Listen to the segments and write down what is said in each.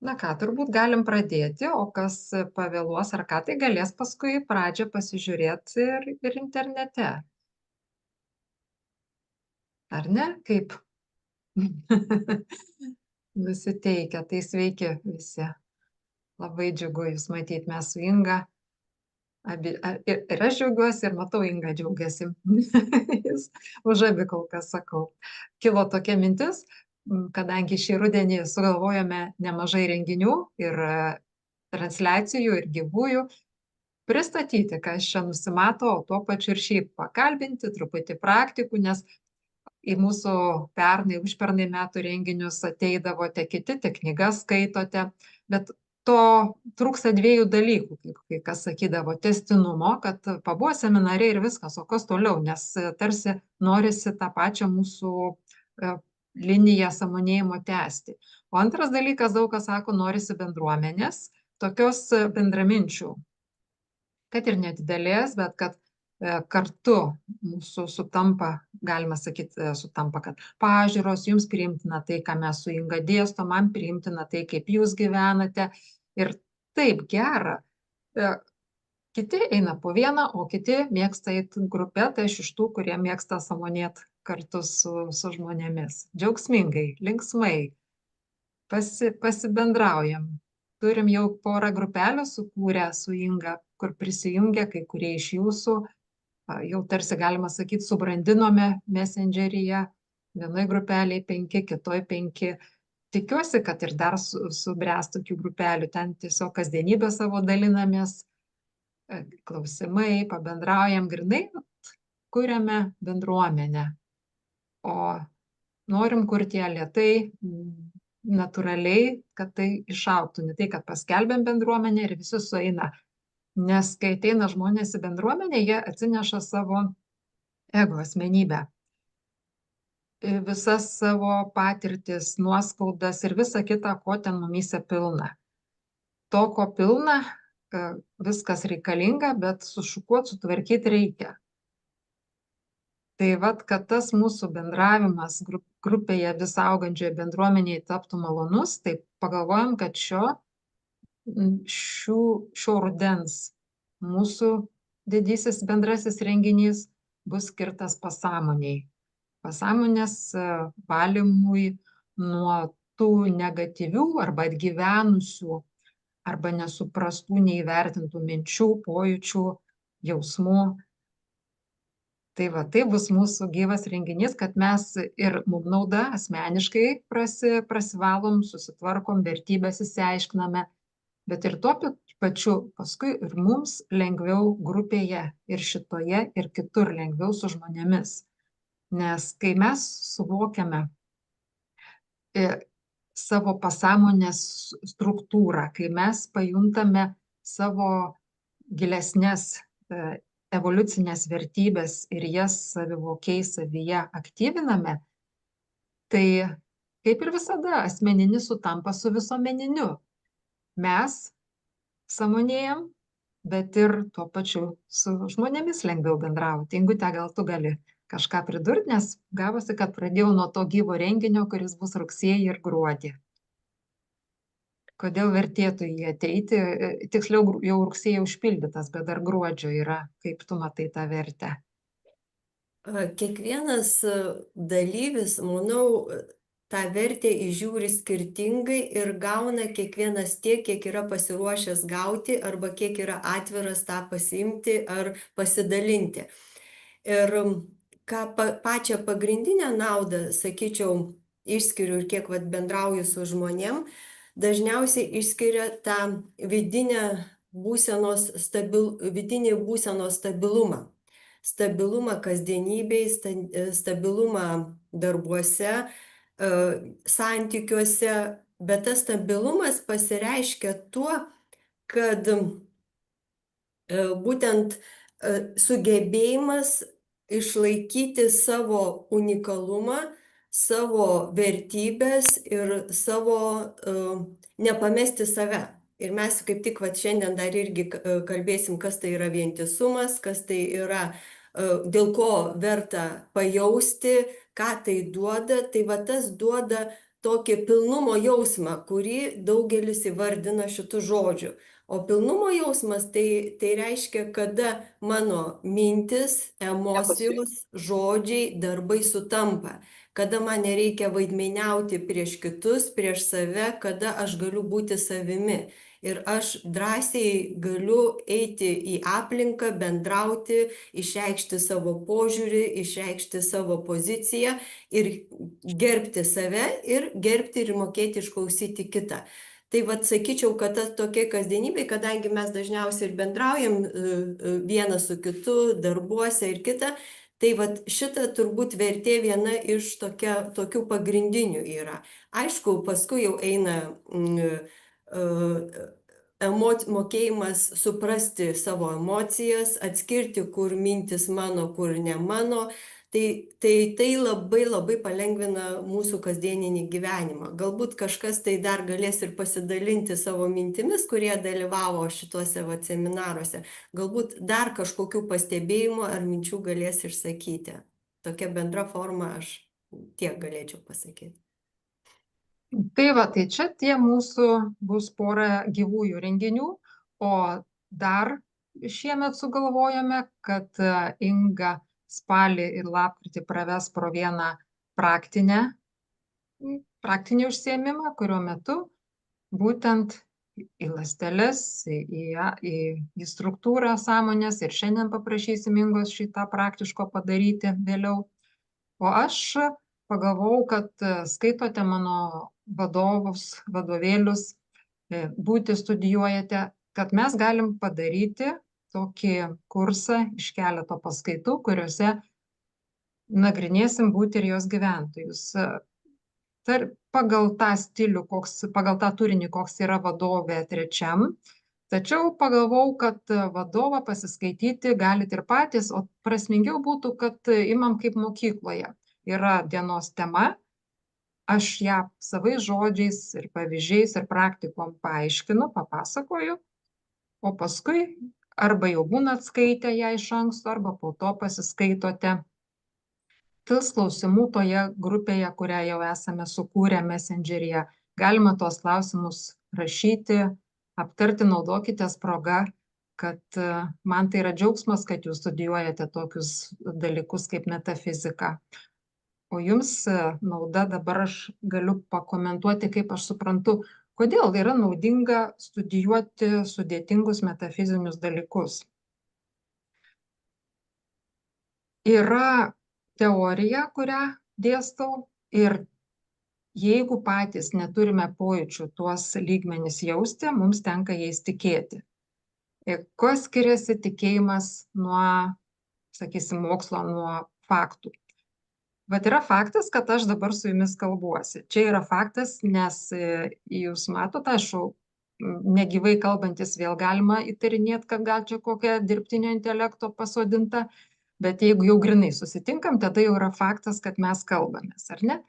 Na ką, turbūt galim pradėti, o kas pavėluos ar ką, tai galės paskui pradžią pasižiūrėt ir internete, ar ne? Kaip nusiteikę, tai sveiki visi. Labai džiugu Jūs matyt, mes su Inga. Ir aš džiaugiuosi, ir matau, Inga džiaugiasi. Jis už abi kol kas sakau. Kilo tokia mintis, kadangi šį rudenį sugalvojome nemažai renginių ir transliacijų ir gyvųjų, pristatyti, kas čia nusimato, o tuo pačiu ir šiaip pakalbinti truputį praktikų, nes į mūsų pernai, užpernai metų renginius ateidavote kiti, tik knygas skaitote, bet to trūksta dviejų dalykų, kaip kai kas sakydavo, tęstinumo, kad pabuvo seminare ir viskas, o kas toliau, nes tarsi norisi tą pačią mūsų liniją sąmonėjimo tęsti. O antras dalykas, daug kas sako, norisi bendruomenės, tokios bendraminčių, kad ir nedidelės, bet kad kartu mūsų sutampa, galima sakyti, sutampa, kad pažiūros, jums priimtina tai, ką mes su Inga dėsto, man priimtina tai, kaip jūs gyvenate. Ir taip gera. Kiti eina po vieną, o kiti mėgsta eiti grupę, tai aš iš tų, kurie mėgsta sąmonėt kartu su žmonėmis. Džiaugsmingai, linksmai, pasibendraujam. Turim jau porą grupelių sukūrę su Inga, kur prisijungia kai kurie iš jūsų. Jau tarsi galima sakyti, subrandinome Messengeryje, vienoj grupeliai 5, kitoj 5. Tikiuosi, kad ir dar subręs tokių grupelių, ten tiesiog kasdienybę savo dalinamės, klausimai, pabendraujam grinai, kuriame bendruomenę. O norim kurti ją lėtai, natūraliai, kad tai išaugtų, ne tai, kad paskelbėm bendruomenę ir visi sueina. Nes kai ateina žmonės į bendruomenę, jie atsineša savo ego asmenybę. Visas savo patirtis, nuoskaudas ir visą kitą, ko ten mumyse pilna. To, ko pilna, viskas reikalinga, bet sušukuot, sutvarkyti reikia. Tai vat, kad tas mūsų bendravimas grupėje vis augančioje bendruomenėje taptų malonus, tai pagalvojom, kad šio rudens mūsų didysis bendrasis renginys bus skirtas pasąmoniai. Pasąmonės valymui nuo tų negatyvių arba atgyvenusių arba nesuprastų, neįvertintų minčių, pojūčių, jausmų. Tai va, tai bus mūsų gyvas renginys, kad mes ir mum nauda asmeniškai prasivalom, susitvarkom, vertybės įsiaiškiname, bet ir tuo pačiu paskui ir mums lengviau grupėje ir šitoje ir kitur lengviau su žmonėmis. Nes kai mes suvokiame savo pasąmonės struktūrą, kai mes pajuntame savo gilesnės evoliucinės vertybės ir jas savivokiai savyje aktyviname, tai kaip ir visada asmeninis sutampa su visuomeniniu. Mes sąmonėjam, bet ir tuo pačiu su žmonėmis lengviau bendrauti. Ingute, gal tu gali kažką pridurti, nes gavosi, kad pradėjau nuo to gyvo renginio, kuris bus rugsėjį ir gruodį. Kodėl vertėtų jį ateiti? Tiksliau, jau rugsėjį užpildytas, bet dar gruodžio yra. Kaip tu matai tą vertę? Kiekvienas dalyvis, manau, tą vertę įžiūri skirtingai ir gauna kiekvienas tiek, kiek yra pasiruošęs gauti arba kiek yra atviras tą pasiimti ar pasidalinti. Ir ką pačią pagrindinę naudą, sakyčiau, išskiriu ir kiek bendrauju su žmonėm, dažniausiai išskiria tą vidinį būsenos stabilumą. Stabilumą kasdienybėj, stabilumą darbuose, santykiuose, bet tas stabilumas pasireiškia tuo, kad būtent sugebėjimas išlaikyti savo unikalumą, savo vertybės ir savo nepamesti save. Ir mes kaip tik šiandien dar irgi kalbėsim, kas tai yra vientisumas, kas tai yra, dėl ko verta pajausti, ką tai duoda. Tai tas duoda tokį pilnumo jausmą, kurį daugelis įvardina šitų žodžių. O pilnumo jausmas tai reiškia, kada mano mintis, emocijos, žodžiai, darbai sutampa, kada man nereikia vaidmainiauti prieš kitus, prieš save, kada aš galiu būti savimi. Ir aš drąsiai galiu eiti į aplinką, bendrauti, išreikšti savo požiūrį, išreikšti savo poziciją ir gerbti save ir gerbti ir mokėti išklausyti kitą. Tai vat sakyčiau, kad ta tokia kasdienybė, kadangi mes dažniausiai ir bendraujam vienas su kitu, darbuose ir kita, tai vat šita turbūt vertė viena iš tokių pagrindinių yra. Aišku, paskui jau eina mokėjimas suprasti savo emocijas, atskirti, kur mintis mano, kur ne mano. Tai labai labai palengvina mūsų kasdieninį gyvenimą. Galbūt kažkas tai dar galės ir pasidalinti savo mintimis, kurie dalyvavo šituose seminaruose. Galbūt dar kažkokių pastebėjimų ar minčių galės išsakyti. Tokia bendra forma aš tiek galėčiau pasakyti. Tai va, tai čia tie mūsų bus pora gyvųjų renginių, o dar šiemet sugalvojame, kad Inga spalį ir lapkritį praves pro vieną praktinį užsiėmimą, kurio metu būtent į ląsteles, į struktūrą sąmonės ir šiandien paprašysim Ingos šitą praktiško padaryti vėliau. O aš pagalvojau, kad skaitote mano vadovėlius, būti studijuojate, kad mes galim padaryti tokį kursą iš keleto paskaitų, kuriuose nagrinėsim būti ir jos gyventojus. Pagal tą stilių, pagal tą turinį, koks yra vadovė trečiam. Tačiau pagalvojau, kad vadovą pasiskaityti galite ir patys, o prasmingiau būtų, kad imam kaip mokykloje. Yra dienos tema, aš ją savais žodžiais ir pavyzdžiais ir praktikom paaiškinu, papasakoju, o paskui arba jau būnat skaitę ją iš anksto, arba po to pasiskaitote. Kils klausimų toje grupėje, kurią jau esame sukūrę Messengeryje. Galima tuos klausimus rašyti, aptarti, naudokitės proga, kad man tai yra džiaugsmas, kad jūs studijuojate tokius dalykus kaip metafizika. O jums nauda, dabar aš galiu pakomentuoti, kaip aš suprantu, kodėl yra naudinga studijuoti sudėtingus metafizinius dalykus. Yra teorija, kurią dėstau, ir jeigu patys neturime pojūčių tuos lygmenis jausti, mums tenka jais tikėti. Kuo skiriasi tikėjimas nuo, sakysim, mokslo, nuo faktų? Vat yra faktas, kad aš dabar su jumis kalbuosi. Čia yra faktas, nes jūs matote, aš negyvai kalbantis vėl galima įtarinėti, kad gal čia kokia dirbtinio intelekto pasodinta, bet jeigu jau grinai susitinkam, tada jau yra faktas, kad mes kalbamės, ar ne?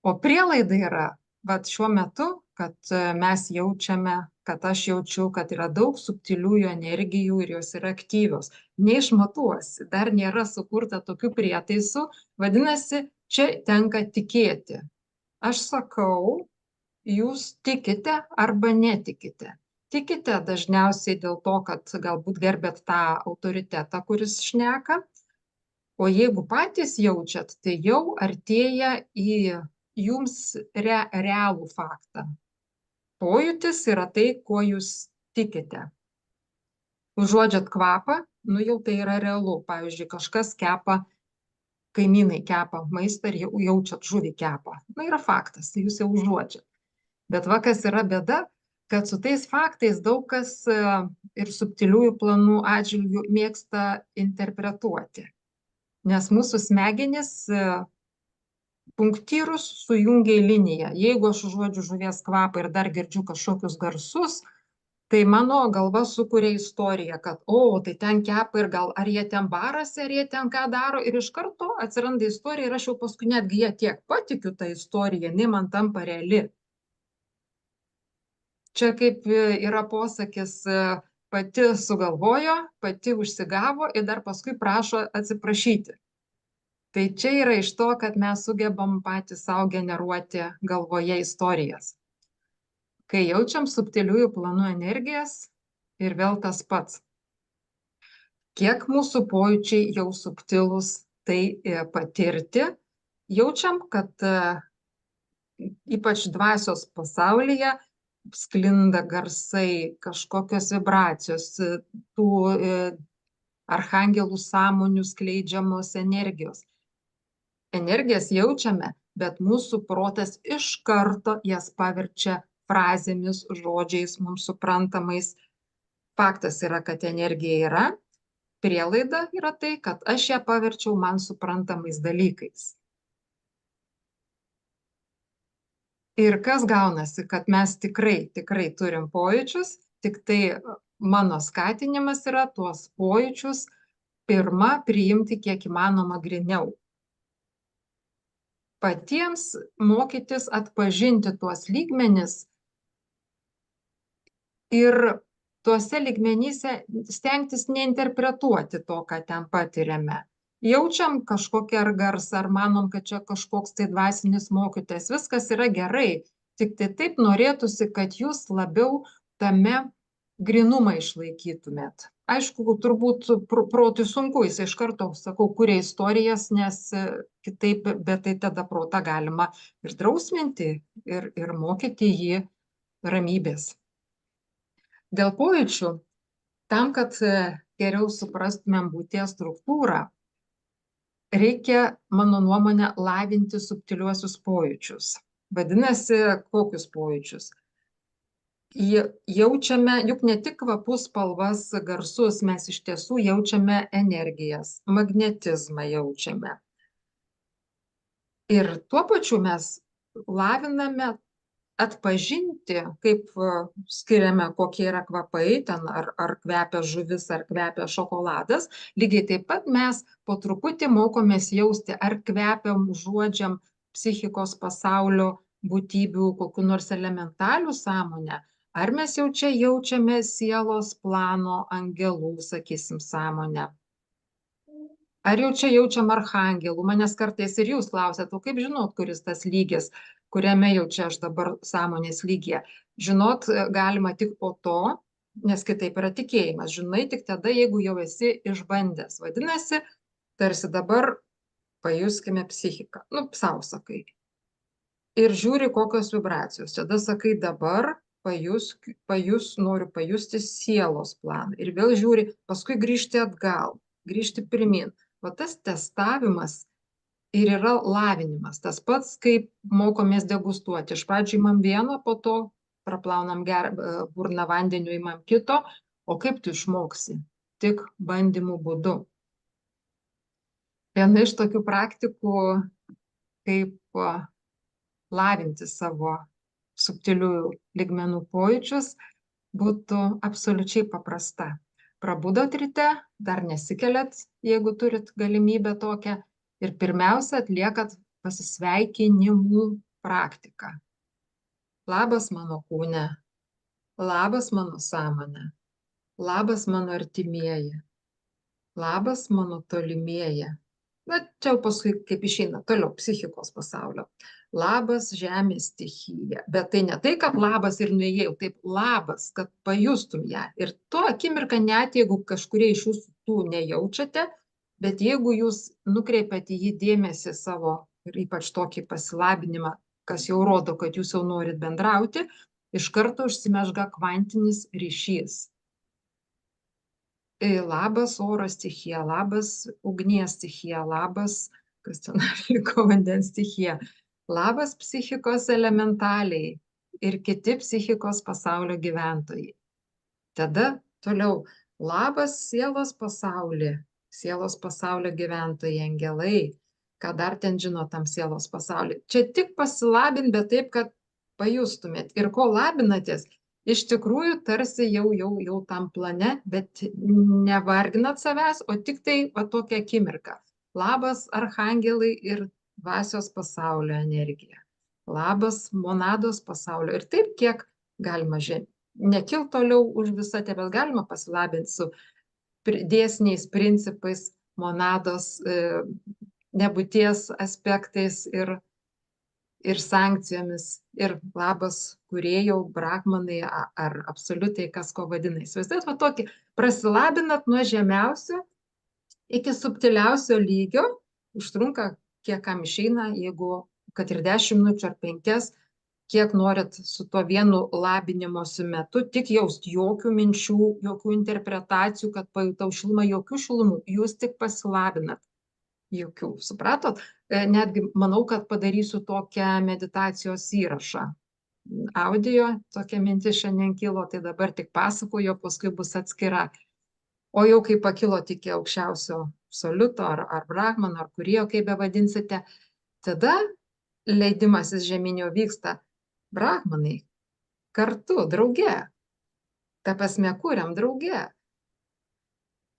O prielaida yra, vat šiuo metu, kad mes jaučiame, kad aš jaučiu, kad yra daug subtiliųjų energijų ir jos yra aktyvios. Neišmatuosi, dar nėra sukurta tokių prietaisų, vadinasi, čia tenka tikėti. Aš sakau, jūs tikite arba netikite. Tikite dažniausiai dėl to, kad galbūt gerbėt tą autoritetą, kuris šneka, o jeigu patys jaučiat, tai jau artėja į jums realų faktą. Pojūtis yra tai, kuo jūs tikite. Užuodžiat kvapą, nu jau tai yra realu. Pavyzdžiui, kažkas kepa, kaimynai kepa maistą ir jaučiat žuvį kepa. Na, yra faktas, jūs jau užuodžiat. Bet va, kas yra bėda, kad su tais faktais daug kas ir subtiliųjų planų atžvilgių mėgsta interpretuoti. Nes mūsų smegenys punktyrus sujungia į liniją. Jeigu aš užuodžiu žuvies kvapą ir dar girdžiu kažkokius garsus, tai mano galva sukuria istoriją, kad, tai ten kepa ir gal ar jie ten barasi, ar jie ten ką daro, ir iš karto atsiranda istorija ir aš jau paskui netgi jie tiek patikiu tą istoriją, jinai man tampa reali. Čia kaip yra posakis, pati sugalvojo, pati užsigavo ir dar paskui prašo atsiprašyti. Tai čia yra iš to, kad mes sugebam patys savo generuoti galvoje istorijas. Kai jaučiam subtiliųjų planų energijas ir vėl tas pats. Kiek mūsų pojūčiai jau subtilūs tai patirti, jaučiam, kad ypač dvasios pasaulyje sklinda garsai, kažkokios vibracijos, tų archangelų sąmonių skleidžiamos energijos. Energijas jaučiame, bet mūsų protas iš karto jas paverčia frazėmis, žodžiais mums suprantamais. Faktas yra, kad energija yra, prielaida yra tai, kad aš ją paverčiau man suprantamais dalykais. Ir kas gaunasi, kad mes tikrai turim pojūčius, tik tai mano skatinimas yra tuos pojūčius pirma priimti kiek įmanoma gryniau. Patiems mokytis atpažinti tuos lygmenis ir tuose lygmenyse stengtis neinterpretuoti to, ką ten patiriame. Jaučiam kažkokią ar garsą, ar manom, kad čia kažkoks tai dvasinis mokytojas, viskas yra gerai, tik tai taip norėtųsi, kad jūs labiau tame grynumą išlaikytumėt. Aišku, turbūt protui sunku, jis iš karto, sakau, kuria istorijas, nes kitaip, bet tai tada protą galima ir drausminti, ir mokyti jį ramybės. Dėl pojūčių, tam, kad geriau suprastumėm būties struktūrą, reikia, mano nuomonė, lavinti subtiliuosius pojūčius. Vadinasi, kokius pojūčius? Jaučiame, juk ne tik kvapus, spalvas, garsus, mes iš tiesų jaučiame energijas, magnetizmą jaučiame. Ir tuo pačiu mes laviname atpažinti, kaip skiriame, kokie yra kvapai, ten ar kvepia žuvis, ar kvepia šokoladas. Lygiai taip pat mes po truputį mokomės jausti, ar kvepiam, užuodžiam psichikos pasaulio būtybių, kokiu nors elementalių sąmonę, ar mes jau čia jaučiame sielos plano angelų, sakysim, sąmonę. Ar jau čia jaučiam archangelų? Manęs kartais ir jūs klausėt, o kaip žinot, kuris tas lygis, kuriame jau čia aš dabar sąmonės lygyje. Žinot galima tik po to, nes kitaip yra tikėjimas. Žinai tik tada, jeigu jau esi išbandęs. Vadinasi, tarsi dabar pajuskime psichiką. Nu, savo sakai. Ir žiūri, kokios vibracijos. Tada sakai, dabar noriu pajusti sielos planą. Ir vėl žiūri, paskui grįžti atgal, grįžti pirmin. Va tas testavimas ir yra lavinimas. Tas pats, kaip mokomės degustuoti. Iš pradžių imam vieno, po to praplaunam burną vandeniu, imam kito. O kaip tu išmoksi? Tik bandymų būdu. Viena iš tokių praktikų, kaip lavinti savo subtiliųjų lygmenų pojūčius, būtų absoliučiai paprasta. Prabudot ryte, dar nesikeliat, jeigu turit galimybę tokią, ir pirmiausia atliekat pasisveikinimų praktiką. Labas mano kūne, labas mano sąmonė, labas mano artimieji, labas mano tolimieji. Na, čia jau paskui kaip išeina toliau psichikos pasaulio. Labas žemės stichija. Bet tai ne tai, kad labas ir nuėjau, taip labas, kad pajustum ją. Ir tuo akimirką, net jeigu kažkurie iš jūsų tų nejaučiate, bet jeigu jūs nukreipiate į jį dėmesį savo ir ypač tokį pasilabinimą, kas jau rodo, kad jūs jau norit bendrauti, iš karto užsimezga kvantinis ryšys. Labas oro stichija, labas ugnies stichija, labas, kas ten liko, vandens stichija, labas psichikos elementaliai ir kiti psichikos pasaulio gyventojai. Tada toliau, labas sielos pasaulio gyventojai, angelai, ką dar ten žino tam sielos pasauliu. Čia tik pasilabint, bet taip, kad pajustumėt. Ir ko labinatės, iš tikrųjų tarsi jau tam plane, bet nevarginat savęs, o tik tai va tokia akimirka. Labas archangelai ir dvasios pasaulio energija. Labas monados pasaulio. Ir taip, kiek galima žemė. Nekilt toliau už visą te, bet galima pasilabinti su dėsniais, principais monados nebūties aspektais ir sankcijomis. Ir labas kūrėjau, brahmanai ar absoliutai, kas ko vadina. Įsivaizduojat, va tokį prasilabinat nuo žemiausio iki subtiliausio lygio, užtrunka kiek kam išeina, jeigu kad ir 10 minučių ar 5, kiek norit su tuo vienu labinimosi metu, tik jaust jokių minčių, jokių interpretacijų, kad pajutau šilumą, jokių šilumų, jūs tik pasilabinat. Jokių, supratot? Netgi manau, kad padarysiu tokią meditacijos įrašą. Audio, tokia mintis šiandien kilo, tai dabar tik pasakoju, paskui bus atskira. O jau kai pakilo iki aukščiausio absoliuto ar brahmano, ar kūrėjo, kaip bevadinsite, tada leidimasis žemyn jau vyksta. Brahmanai, kartu, drauge. Ta prasme, kuriam drauge.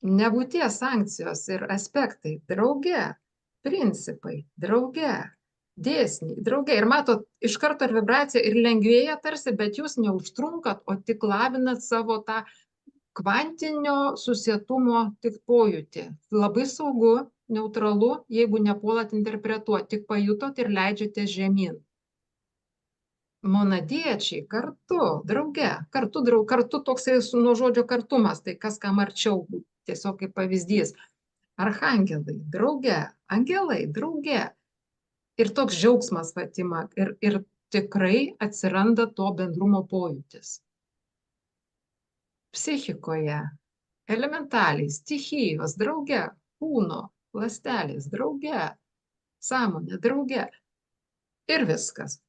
Nebūties sankcijos ir aspektai drauge. Principai drauge. Dėsniai drauge. Ir matot, iš karto ir vibracija ir lengvėja tarsi, bet jūs neužtrunkat, o tik lavinat savo tą kvantinio susietumo tik pojūtį. Labai saugu, neutralu, jeigu nepuolat interpretuoti, tik pajutot ir leidžiate žemyn. Monadiečiai kartu, drauge, kartu toksai nuo žodžio kartumas, tai kas kam arčiau, tiesiog kaip pavyzdys. Archangelai, drauge, angelai, drauge. Ir toks džiaugsmas Fatima, ir tikrai atsiranda to bendrumo pojūtis. Psichikoje, elementaliai, stichijos, drauge, kūno, ląstelės, drauge, sąmonė, drauge. Ir viskas.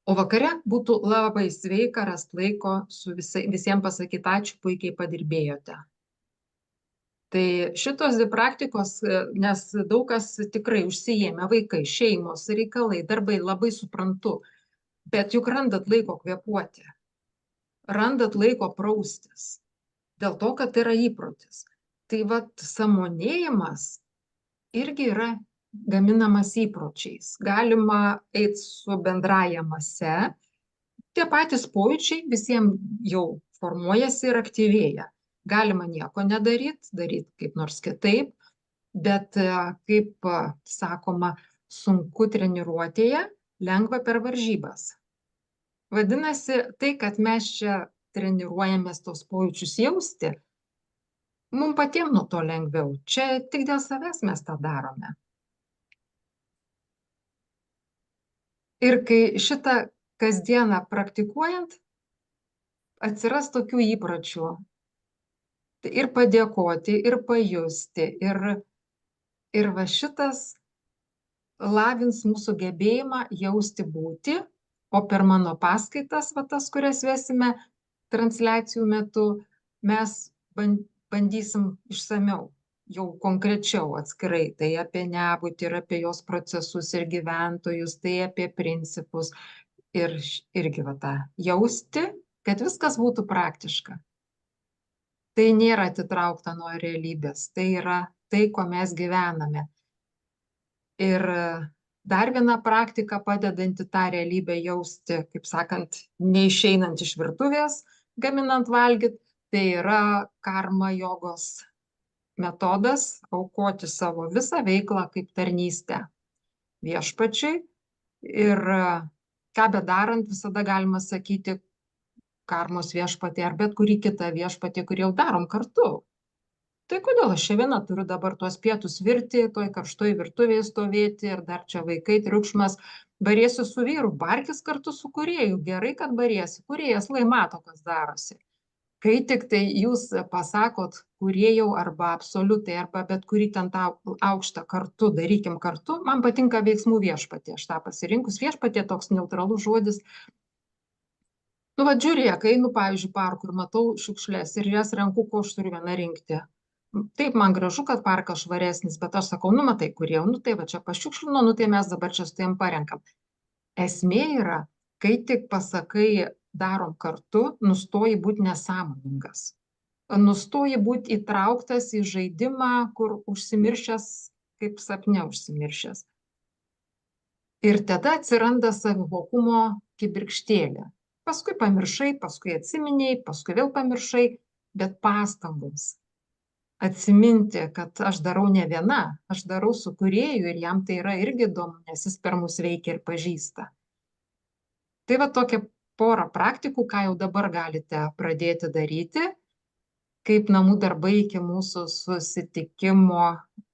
O vakare būtų labai sveika rast laiko su visiems pasakyti ačiū, puikiai padirbėjote. Tai šitos dvi praktikos, nes daug kas tikrai užsijėmė, vaikai, šeimos, reikalai, darbai, labai suprantu, bet juk randat laiko kvėpuoti, randat laiko praustis, dėl to, kad tai yra įprotis. Tai vat sąmonėjimas irgi yra gaminamas įpročiais. Galima eiti su bendraja mase, tie patys pojūčiai visiems jau formuojasi ir aktyvėja. Galima nieko nedaryti, daryti kaip nors kitaip, bet kaip sakoma, sunku treniruotėje, lengva per varžybas. Vadinasi, tai, kad mes čia treniruojamės tos pojūčius jausti, mums patiems nuo to lengviau. Čia tik dėl savęs mes tą darome. Ir kai šitą kasdieną praktikuojant, atsiras tokių įpročių. Ir padėkoti, ir pajusti, ir va šitas lavins mūsų gebėjimą jausti būti, o per mano paskaitas, va tas, kurias vesime transliacijų metu, mes bandysim išsamiau, jau konkrečiau atskirai, tai apie nebūtį ir apie jos procesus ir gyventojus, tai apie principus ir irgi va tą jausti, kad viskas būtų praktiška. Tai nėra atitraukta nuo realybės, tai yra tai, ko mes gyvename. Ir dar viena praktika padedanti tą realybę jausti, kaip sakant, neišeinant iš virtuvės, gaminant valgyt, tai yra karma jogos metodas aukoti savo visą veiklą kaip tarnystę viešpačiui. Ir ką bedarant, visada galima sakyti karmos viešpatį ar bet kurį kitą viešpatį, kurį jau darom kartu. Tai kodėl aš čia viena turiu dabar tuos pietus virti, toj karštoj virtuvėje stovėti ir dar čia vaikai, triukšmas, bariesi su vyru, barkis kartu su kūrėju, gerai, kad bariesi, kūrėjas lai mato, kas darosi. Kai tik tai jūs pasakot kūrėjau arba absoliutai, arba bet kurį ten tą aukštą kartu, darykim kartu, man patinka veiksmų viešpatė, aš tą pasirinkus, viešpatė toks neutralus žodis. Nu, va, žiūrėk, einu, pavyzdžiui, parku ir matau šiukšlės ir jas renku, ko aš turiu vieną rinkti. Taip, man gražu, kad parkas švaresnis, bet aš sakau, nu, matai, kūrėjau, nu, tai va, čia pašiukšlino, nu, tai mes dabar čia su tavim parenkam. Esmė yra, kai tik pasakai, darom kartu, nustoji būti nesąmoningas. Nustoji būti įtrauktas į žaidimą, kur užsimiršęs, kaip sapne užsimiršęs. Ir tada atsiranda savivokumo kibirkštėlė. Paskui pamiršai, paskui atsiminiai, paskui vėl pamiršai, bet pastangos atsiminti, kad aš darau ne viena, aš darau su kūrėju ir jam tai yra irgi įdomu, nes jis per mus veikia ir pažįsta. Tai va tokia pora praktikų, ką jau dabar galite pradėti daryti, kaip namų darbai iki mūsų susitikimo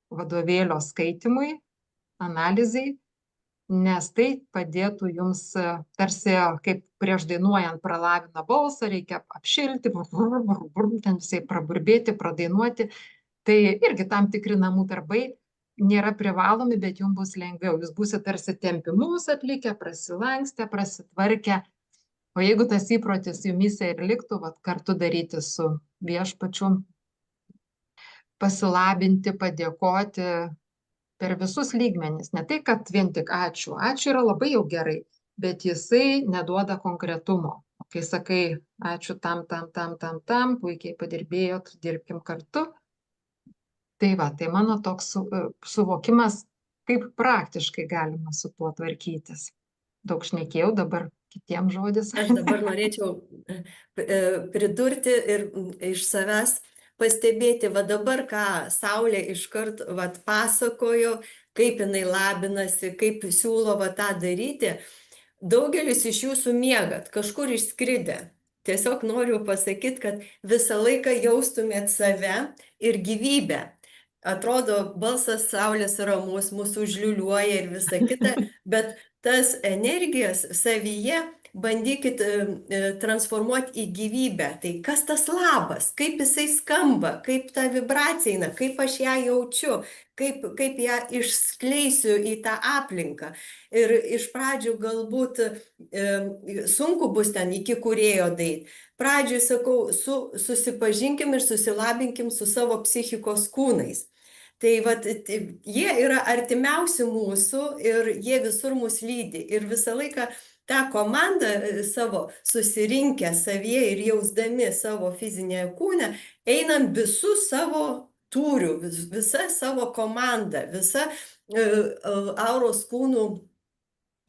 vadovėlio skaitimui, analizai, nes tai padėtų jums tarsi kaip prieš dainuojant pralavina balsą, reikia apšilti, ten visai praburbėti, pradainuoti. Tai irgi tam tikri namų darbai nėra privalomi, bet jums bus lengviau. Jūs būsite tarsi tempimus atlikę, prasilankstę, prasitvarkę. O jeigu tas įprotis jumise ir liktų, vat, kartu daryti su viešpačiu, pasilabinti, padėkoti per visus lygmenis. Ne tai, kad vien tik ačiū. Ačiū yra labai jau gerai, bet jisai neduoda konkretumo. O kai sakai ačiū tam, puikiai padirbėjot, dirbkim kartu. Tai va, tai mano toks suvokimas, kaip praktiškai galima su tuo tvarkytis. Daug šnekėjau, dabar kitiems žodis. Aš dabar norėčiau pridurti ir iš savęs pastebėti, va dabar, ką Saulė iškart pasakojo, kaip jinai labinasi, kaip siūlo tą daryti. Daugelis iš jūsų miegat, kažkur išskridę. Tiesiog noriu pasakyti, kad visą laiką jaustumėt save ir gyvybę. Atrodo, balsas Saulės ramus, mūsų užliuliuoja ir visa kita, bet tas energijas savyje bandykit transformuoti į gyvybę. Tai kas tas labas, kaip jisai skamba, kaip ta vibracija eina, kaip aš ją jaučiu, kaip ją išskleisiu į tą aplinką. Ir iš pradžių galbūt sunku bus ten iki kūrėjo dait. Pradžioj sakau, susipažinkim ir susilabinkim su savo psichikos kūnais. Tai vat, jie yra artimiausi mūsų ir jie visur mus lydi. Ir visą laiką tą komandą savo susirinkę savyje ir jausdami savo fizinėje kūne, einam visų savo tūrių, visa savo komanda, visa auros kūnų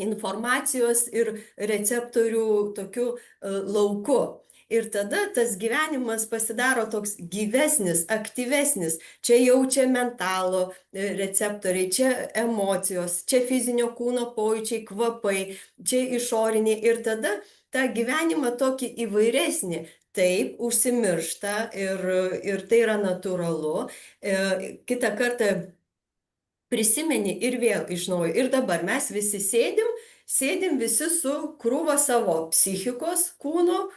informacijos ir receptorių tokiu lauku. Ir tada tas gyvenimas pasidaro toks gyvesnis, aktyvesnis. Čia jaučia mentalo receptoriai, čia emocijos, čia fizinio kūno pojūčiai, kvapai, čia išoriniai. Ir tada tą gyvenimą tokį įvairesnį taip užsimiršta ir tai yra natūralu. Kitą kartą prisimeni ir vėl iš naujo. Ir dabar mes visi sėdim visi su krūva savo psichikos kūnų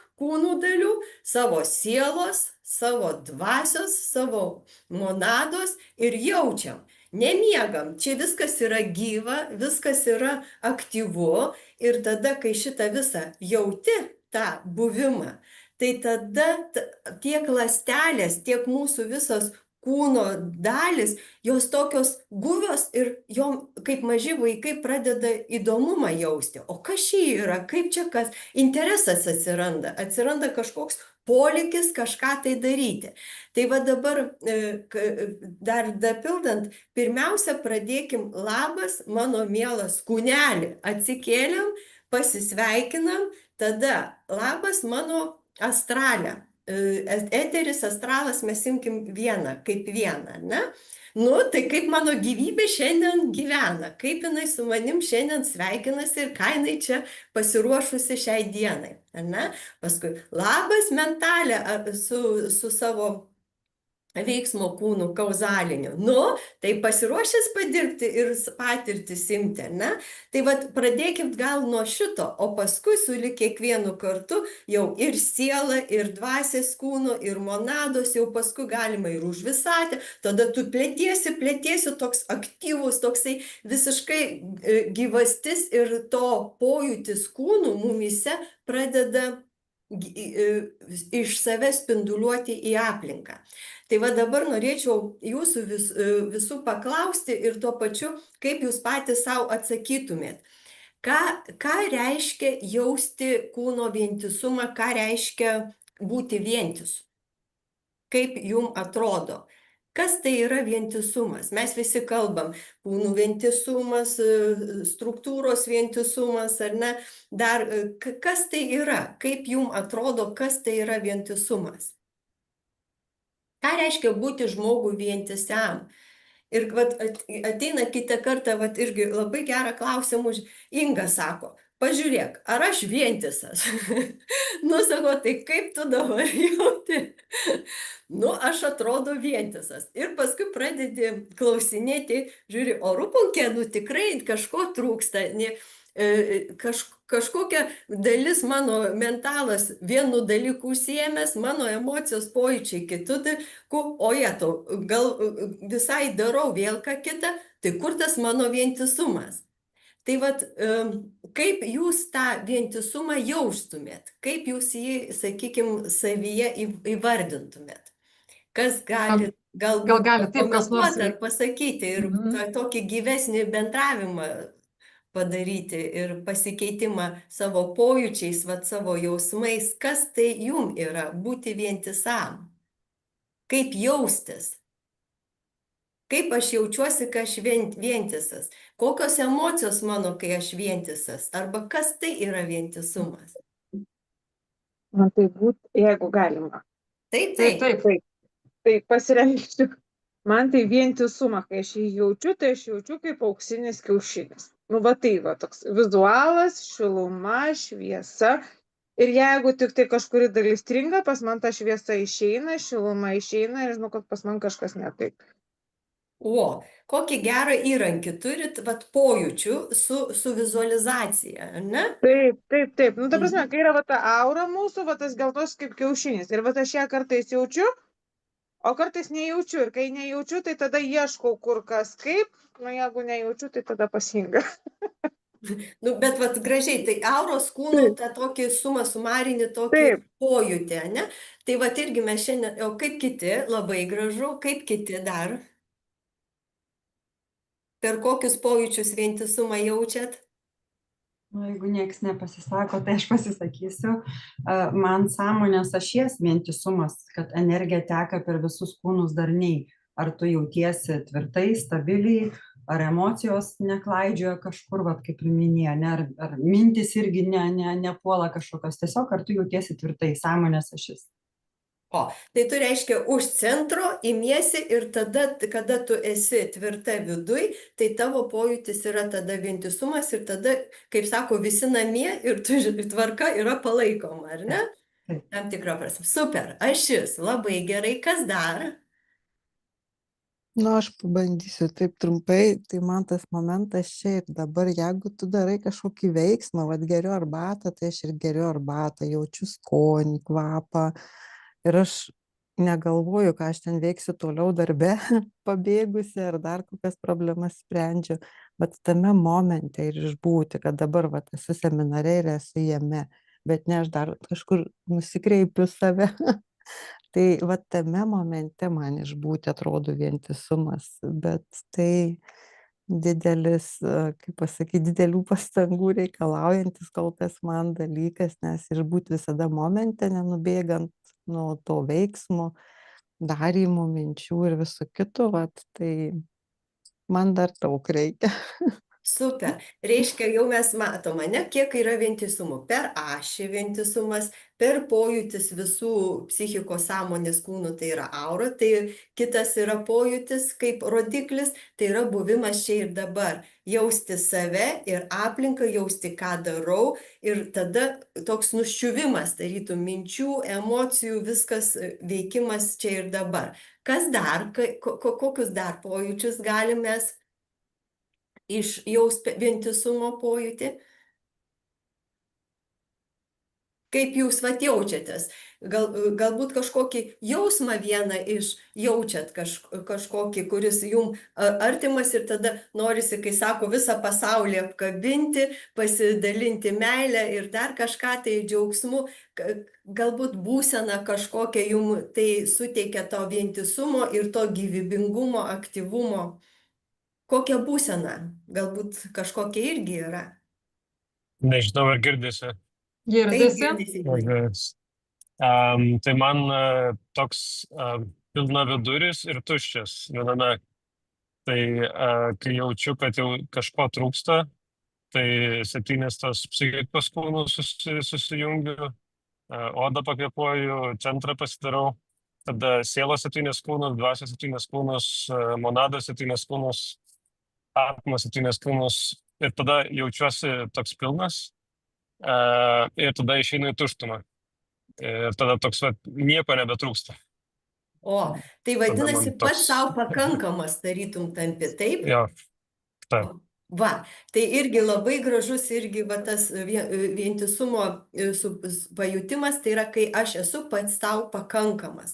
dalių, savo sielos, savo dvasios, savo monados ir jaučiam. Nemiegam, čia viskas yra gyva, viskas yra aktyvu ir tada, kai šitą visą jauti, tą buvimą, tai tada tiek ląstelės, tiek mūsų visos kūno dalis, jos tokios guvios ir jom kaip maži vaikai pradeda įdomumą jausti. O kas čia yra, kaip čia kas, interesas atsiranda kažkoks polikis kažką tai daryti. Tai va dabar dar dapildant, pirmiausia pradėkim labas, mano mielas kūneli, atsikėliam, pasisveikinam, tada labas mano astralė. Eteris, astralas mes imkim vieną, kaip vieną, ne? Nu, tai kaip mano gyvybė šiandien gyvena, kaip jinai su manim šiandien sveikinasi ir ką jinai čia pasiruošusi šiai dienai, ne? Paskui, labas mentalė su savo veiksmo kūnų kauzaliniu. Nu, tai pasiruošęs padirbti ir patirtį simti, ne? Tai vat pradėkim gal nuo šito, o paskui sulig kiekvienu kartu jau ir siela, ir dvasės kūno, ir monados, jau paskui galima ir už visatę, tada tu plėtiesi toks aktyvus, toksai visiškai gyvastis ir to pojūtis kūnų mumyse pradeda iš savęs spinduliuoti į aplinką. Tai va dabar norėčiau jūsų visų paklausti ir tuo pačiu, kaip jūs patys savo atsakytumėt. Ką reiškia jausti kūno vientisumą, ką reiškia būti vientisu? Kaip jums atrodo? Kas tai yra vientisumas? Mes visi kalbam, kūnų vientisumas, struktūros vientisumas, ar ne? Dar kas tai yra? Kaip jums atrodo, kas tai yra vientisumas? Ką reiškia būti žmogui vientisam? Ir vat, ateina kitą kartą, vat, irgi labai gerą klausimą Inga sako, pažiūrėk, ar aš vientisas? Nu, sako, tai kaip tu dabar jauti? Nu, aš atrodo vientisas. Ir paskui pradedi klausinėti, žiūri, o Rūpunkė, nu tikrai kažko trūksta. Kažkokia dalis mano mentalas vienu dalyku užsiėmęs, mano emocijos pojūčiai kitų dalykų, o jetu, gal visai darau vėl ką kitą, tai kur tas mano vientisumas? Tai vat, kaip jūs tą vientisumą jaustumėt, kaip jūs jį, sakykime, savyje įvardintumėt? Kas gali Gal galbūt gali taip, kas nors. pakomentuoti ar pasakyti ir tokį gyvesnį bendravimą padaryti ir pasikeitimą savo pojūčiais, vat, savo jausmais, kas tai jum yra būti vientisam? Kaip jaustis? Kaip aš jaučiuosi, kai aš vientisas? Kokios emocijos mano, kai aš vientisas? Arba kas tai yra vientisumas? Man tai jeigu galima. Taip, Taip, taip. taip. Tai pasireikščiau. Man tai vientisumą, kai aš jį jaučiu, tai aš jaučiu kaip auksinis kiaušinis. Nu, va tai va toks vizualas, šiluma, šviesa. Ir jeigu tik tai kažkuri dalis stringa, pas man ta šviesa išeina, šiluma išeina ir žinau, kad pas man kažkas ne taip. O, kokį gerą įrankį turit, vat, pojūčių su vizualizacija, ne? Taip, taip, taip. Nu, ta prasme, kai yra va ta aura mūsų, va tas geltos kaip kiaušinis. Ir va aš ją kartais jaučiu, o kartais nejaučiu. Ir kai nejaučiu, tai tada ieškau kur kas kaip. Nu, jeigu nejaučiu, tai tada pasinga. Nu, bet vat gražiai, tai auros kūnų tą tokį sumą sumarinį tokį pojūtį, ne? Tai vat irgi mes šiandien, o kaip kiti, labai gražu, kaip kiti dar? Per kokius pojūčius vientisumą jaučiat? Nu, jeigu nieks nepasisako, tai aš pasisakysiu. Man sąmonės ašies vientisumas, kad energija teka per visus kūnus darniai. Ar tu jautiesi tvirtai, stabiliai, ar emocijos neklaidžioja kažkur, vat, kaip ir minėjo, ne, ar mintis irgi nepuola kažkokios. Tiesiog ar tu jautiesi tvirtai, sąmonės ašis. O, tai tu reiškia už centro imiesi ir tada, kada tu esi tvirta viduj, tai tavo pojūtis yra tada vientisumas ir tada, kaip sako, visi namie ir tu tvarka yra palaikoma, ar ne? Tam tikrą prasme. Super, ašis, labai gerai, kas dar? Nu, aš pabandysiu taip trumpai, tai man tas momentas čia ir dabar, jeigu tu darai kažkokį veiksmą, vat geriu arbatą, tai aš ir geriu arbatą, jaučiu skonį, kvapą ir aš negalvoju, ką aš ten veiksiu toliau darbe, pabėgusi ar dar kokias problemas sprendžiu, bet tame momente ir išbūti, kad dabar vat esu seminare ir esu jame, bet ne aš dar kažkur nusikreipiu save. Tai va tame momente man išbūti atrodo vientisumas, bet tai didelis, kaip pasakyti, didelių pastangų reikalaujantis kol kas man dalykas, nes išbūti visada momente, nenubėgant nuo to veiksmo, darymų, minčių ir visų kitų, tai man dar daug reikia. Super. Reiškia, jau mes matom, ne, kiek yra vientisumų. Per ašį vientisumas, per pojūtis visų psichikos sąmonės kūnų, tai yra aura, tai kitas yra pojūtis kaip rodiklis, tai yra buvimas čia ir dabar. Jausti save ir aplinką, jausti, ką darau ir tada toks nuščiuvimas, tarytum minčių, emocijų, viskas veikimas čia ir dabar. Kas dar, kokius dar pojūčius galime išjaust vientisumo pojūtį? Kaip jūs vat jaučiatės? Galbūt kažkokį jausmą vieną jaučiat, kažkokį, kuris jums artimas ir tada norisi, kai sako, visą pasaulį apkabinti, pasidalinti meilę ir dar kažką tai džiaugsmu, galbūt būsena kažkokia jums tai suteikia to vientisumo ir to gyvybingumo, aktyvumo. Kokia būsena? Galbūt kažkokia irgi yra. Nežinau, ar girdisi. Girdisi. Tai man toks pilnaviduris ir tuščias viename. Tai kai jaučiu, kad jau kažko trūksta, tai 7 tos psichikos kūnų susijungiu, odą pakvėpuoju, centrą pasidarau tada sielos 7 kūnus, dvasios 7 kūnus, monados 7 kūnus, atmos 7 kūnus ir tada jaučiuosi toks pilnas ir tada išeinu į tuštumą. Ir tada toks, nieko nebetrūksta. O, tai Tada vadinasi, man pats toks- savo pakankamas tarytum tampi, taip? Jo, taip. Va, tai irgi labai gražus irgi va tas vientisumo pajutimas, tai yra, kai aš esu pats tau pakankamas.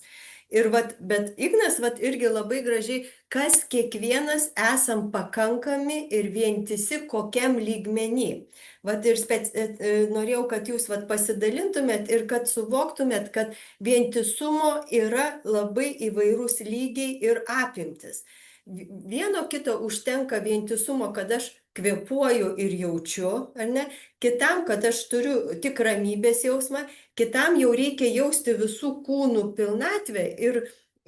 Ir vat, bet Ignas vat irgi labai gražiai, kas kiekvienas esam pakankami ir vientisi kokiam lygmenį. Vat ir norėjau, kad jūs vat pasidalintumėt ir kad suvoktumėt, kad vientisumo yra labai įvairūs lygiai ir apimtis. Vieno kito užtenka vientisumo, kad aš kvėpuoju ir jaučiu, ar ne? Kitam, kad aš turiu tik ramybės jausmą, kitam jau reikia jausti visų kūnų pilnatvę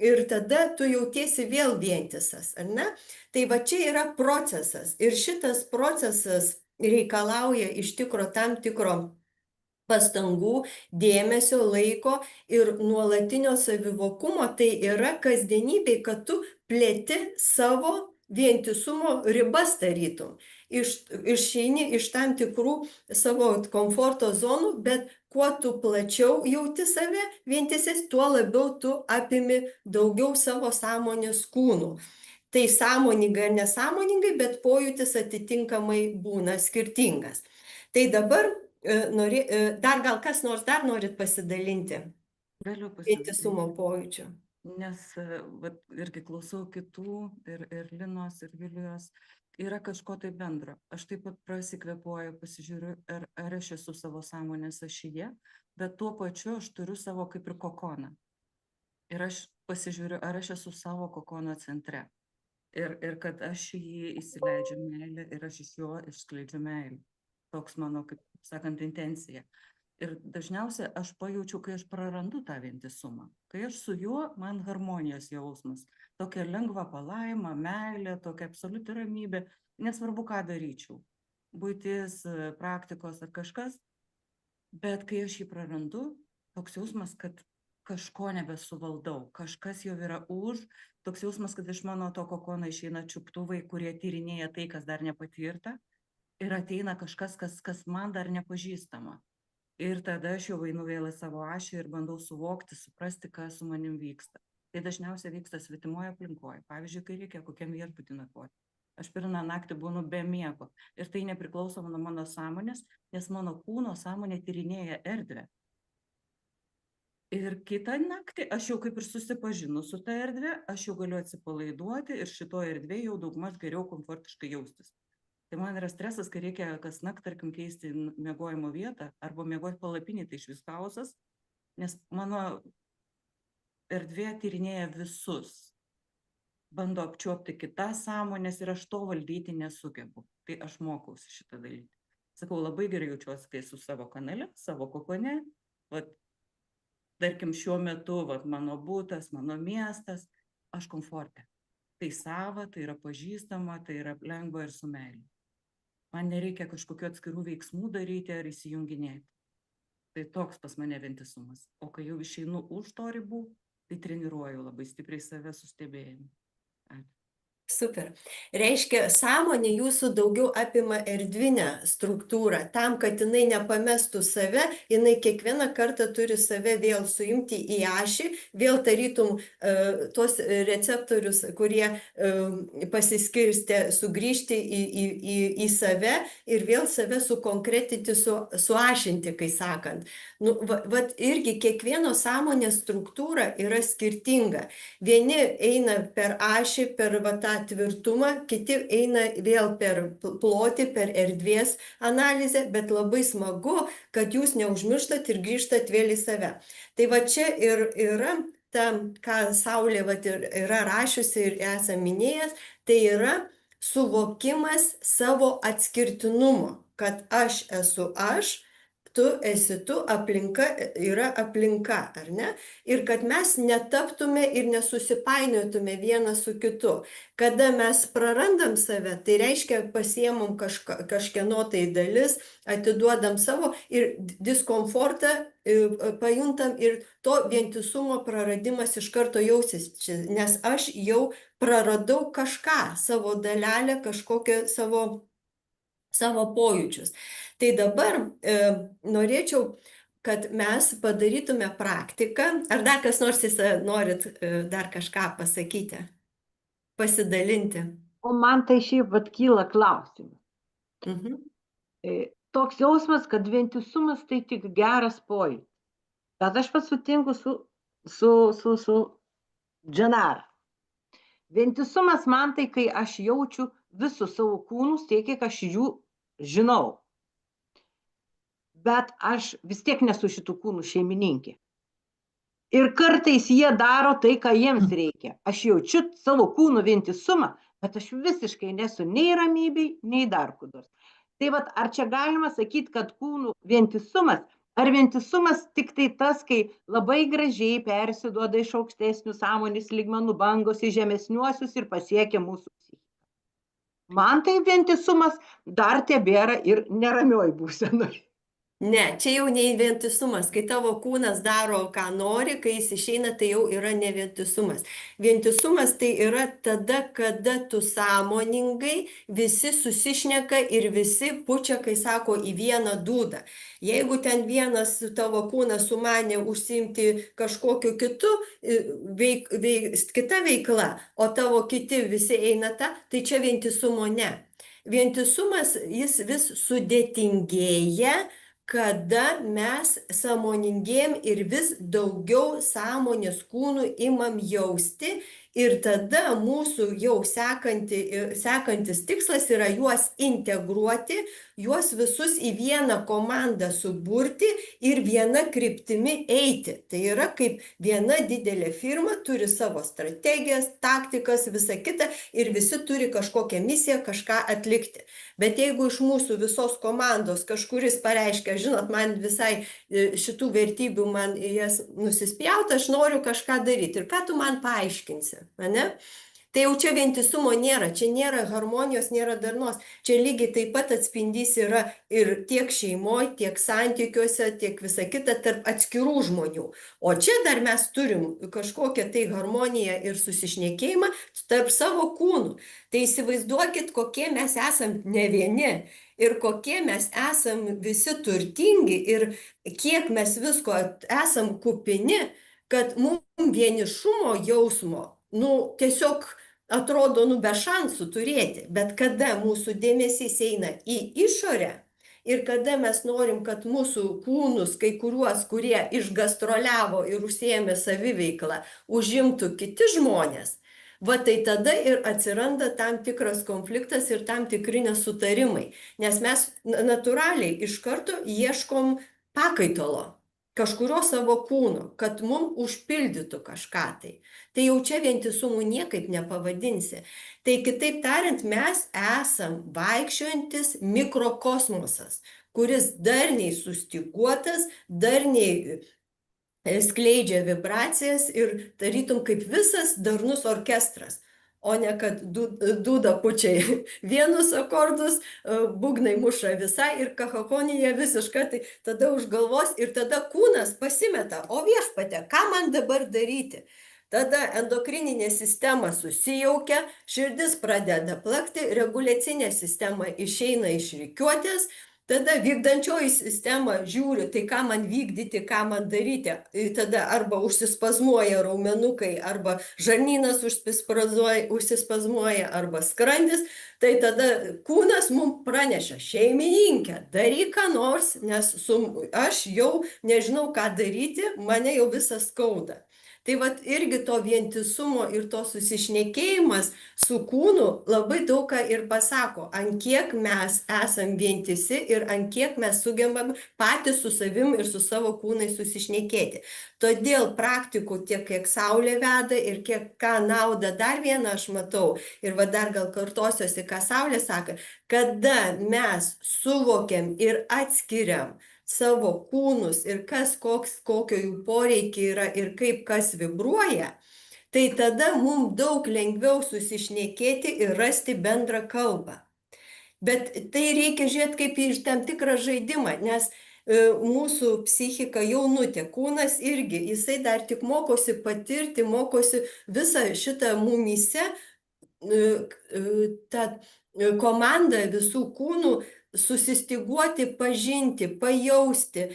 ir tada tu jautiesi vėl vientisas, ar ne? Tai va čia yra procesas ir šitas procesas reikalauja iš tikro tam tikro pastangų, dėmesio, laiko ir nuolatinio savivokumo. Tai yra kasdienybėj, kad tu plėti savo vientisumo ribas tarytum. Išeini iš tam tikrų savo komforto zonų, bet kuo tu plačiau jauti save vientisis, tuo labiau tu apimi daugiau savo sąmonės kūnų. Tai sąmoningai ar nesąmoningai, bet pojūtis atitinkamai būna skirtingas. Tai dabar dar gal kas nors dar norit pasidalinti Galiu vientisumo pasidalinti, pojūčiu? nes vat, irgi klausau kitų ir Linos, ir Vilijos, yra kažko tai bendro. Aš taip pat prasikvėpuoju, pasižiūriu, ar aš esu savo sąmonės ašyje, bet tuo pačiu aš turiu savo kaip ir kokoną. Ir aš pasižiūriu, ar aš esu savo kokono centre. Ir kad aš jį įsileidžiu meilę ir aš iš jo išskleidžiu meilę. Toks mano, kaip sakant, intencija. Ir dažniausiai aš pajaučiu, kai aš prarandu tą vientisumą. Kai aš su juo, man harmonijos jausmas. Tokia lengva palaima, meilė, tokia absoliuti ramybė. Nesvarbu, ką daryčiau. Buitis, praktikos ar kažkas. Bet kai aš jį prarandu, toks jausmas, kad kažko nebesuvaldau. Kažkas jau yra už. Toks jausmas, kad iš mano to kokono išeina čiuptuvai, kurie tyrinėja tai, kas dar nepatirta. Ir ateina kažkas, kas man dar nepažįstama. Ir tada aš jau einu vėl į savo ašį ir bandau suvokti, suprasti, kas su manim vyksta. Tai dažniausiai vyksta svetimoje aplinkoje. Pavyzdžiui, kai reikia kokiam viešbutį nakvoti. Aš pirmą naktį būnu be miego. Ir tai nepriklauso nuo mano sąmonės, nes mano kūno sąmonė tyrinėja erdvę. Ir kitą naktį aš jau kaip ir susipažinu su ta erdvė, aš jau galiu atsipalaiduoti ir šitoje erdvėje jau daugmaž geriau komfortiškai jaustis. Tai man yra stresas, kai reikia kas naktį, tarkim, keisti miegojimo vietą arba miegoti palapinį, tai iš vis chaosas, nes mano erdvė tyrinėja visus, bando apčiuopti kitas sąmonės ir aš to valdyti nesugebu. Tai aš mokausi šitą dalyką. Sakau, labai gerai jaučiuosi, kai su savo kanale, savo kokone, vat, tarkim, šiuo metu, vat, mano butas, mano miestas, aš komforte. Tai sava, tai yra pažįstama, tai yra lengva ir su meilė. Man nereikia kažkokių atskirų veiksmų daryti ar įsijunginėti. Tai toks pas mane vientisumas. O kai jau išeinu už to ribų, tai treniruoju labai stipriai save su stebėjimu. Super. Reiškia, sąmonė jūsų daugiau apima erdvinę struktūrą. Tam, kad jinai nepamestų save, jinai kiekvieną kartą turi save vėl suimti į ašį, vėl tarytum tuos receptorius, kurie pasiskirstė, sugrįžti į save ir vėl save sukonkretinti, suašinti, kai sakant. Nu, vat irgi kiekvieno sąmonės struktūra yra skirtinga. Vieni eina per ašį, per tą tvirtumą, kiti eina vėl per plotį, per erdvės analizę, bet labai smagu, kad jūs neužmirštat ir grįžtat vėl į save. Tai va čia ir yra ta, ką Saulė vat yra rašiusi ir esam minėjęs, tai yra suvokimas savo atskirtinumo, kad aš esu aš, tu esi tu, aplinka yra aplinka, ar ne? Ir kad mes netaptume ir nesusipainiotume vienas su kitu. Kada mes prarandam save, tai reiškia pasiemam kažkieno tai dalis, atiduodam savo ir diskomfortą pajuntam ir to vientisumo praradimas iš karto jausis, nes aš jau praradau kažką, savo dalelę, kažkokią savo pojūčius. Tai dabar norėčiau, kad mes padarytume praktiką. Ar dar kas nors norit dar kažką pasakyti, pasidalinti? O man tai šiaip vat kyla klausimas. Mhm. Toks jausmas, kad vientisumas tai tik geras pojūtis. Bet aš pats sutinku su Džanara. Vientisumas man tai, kai aš jaučiu visus savo kūnus tiek, kiek aš jų žinau. Bet aš vis tiek nesu šitų kūnų šeimininkė. Ir kartais jie daro tai, ką jiems reikia. Aš jaučiu savo kūnų vientisumą, bet aš visiškai nesu nei ramybėj, nei dar kur nors. Tai vat, ar čia galima sakyti, kad kūnų vientisumas, ar vientisumas tik tai tas, kai labai gražiai persiduoda iš aukštesnių sąmonės lygmenų bangos į žemesniuosius ir pasiekia mūsų psichiką? Man tai vientisumas dar tebėra ir neramioj būsenoj. Ne, čia jau ne vientisumas, kai tavo kūnas daro, ką nori, kai jis išeina, tai jau yra ne vientisumas. Vientisumas tai yra tada, kada tu sąmoningai visi susišneka ir visi pučia, kai sako, į vieną dūdą. Jeigu ten vienas tavo kūnas sumanė užsiimti kažkokiu kitu, kita veikla, o tavo kiti visi eina tą, tai čia vientisumo ne. Vientisumas jis vis sudėtingėja, kada mes sąmoningėjam ir vis daugiau sąmonės kūnų imam jausti ir tada mūsų jau sekantis tikslas yra juos integruoti, juos visus į vieną komandą suburti ir viena kryptimi eiti. Tai yra kaip viena didelė firma turi savo strategijas, taktikas, visa kita ir visi turi kažkokią misiją, kažką atlikti. Bet jeigu iš mūsų visos komandos kažkuris pareiškia, žinot, man visai šitų vertybių, man jas nusispjauti, aš noriu kažką daryti. Ir ką tu man paaiškinsi, ane? Tai jau čia vientisumo nėra, čia nėra harmonijos, nėra darnos. Čia lygiai taip pat atspindys yra ir tiek šeimoje, tiek santykiuose, tiek visa kita tarp atskirų žmonių. O čia dar mes turim kažkokią tai harmoniją ir susišnekėjimą tarp savo kūnų. Tai įsivaizduokit, kokie mes esam ne vieni ir kokie mes esam visi turtingi ir kiek mes visko esam kupini, kad mums vienišumo jausmo, tiesiog atrodo, be šansų turėti, bet kada mūsų dėmesys eina į išorę ir kada mes norim, kad mūsų kūnus, kai kuriuos, kurie išgastroliavo ir užsiėmė saviveiklą, užimtų kiti žmonės, va tai tada ir atsiranda tam tikras konfliktas ir tam tikri nesutarimai, nes mes natūraliai iš karto ieškom pakaitalo, kažkurio savo kūno, kad mums užpildytų kažką tai. Tai jau čia vientisumų niekaip nepavadinsi. Tai kitaip tariant, mes esam vaikščiojantis mikrokosmosas, kuris darniai sustyguotas, darniai skleidžia vibracijas ir tarytum kaip visas darnus orkestras. O ne kad dūda pučiai vienus akordus, būgnai muša visai ir kakofonija visiška, tai tada už galvos ir tada kūnas pasimeta, o viešpatie, ką man dabar daryti? Tada endokrininė sistema susijaukia, širdis pradeda plakti, reguliacinė sistema išeina iš rikiuotės, tada vykdančioji sistema žiūri, tai ką man vykdyti, ką man daryti. Tada arba užsispazmuoja raumenukai, arba žarnynas užsispazmuoja, arba skrandis. Tai tada kūnas mums praneša, šeimininkė, daryk ką nors, nes aš jau nežinau, ką daryti, mane jau visas skauda. Tai vat irgi to vientisumo ir to susišnekėjimas su kūnu labai daug ką ir pasako, ant kiek mes esam vientisi ir ant kiek mes sugebam patys su savim ir su savo kūnai susišnekėti. Todėl praktikų tiek, kiek Saulė veda ir kiek ką naudą dar vieną aš matau, ir va dar gal kartosiuosi, ką Saulė sako, kada mes suvokiam ir atskiriam savo kūnus ir kokio jų poreikiai yra ir kaip kas vibruoja, tai tada mums daug lengviau susišnekėti ir rasti bendrą kalbą. Bet tai reikia žiūrėti kaip į tam tikrą žaidimą, nes mūsų psichika jaunutė, kūnas irgi, jisai dar tik mokosi patirti, mokosi visą šitą mumyse, tą komandą visų kūnų susistyguoti, pažinti, pajausti.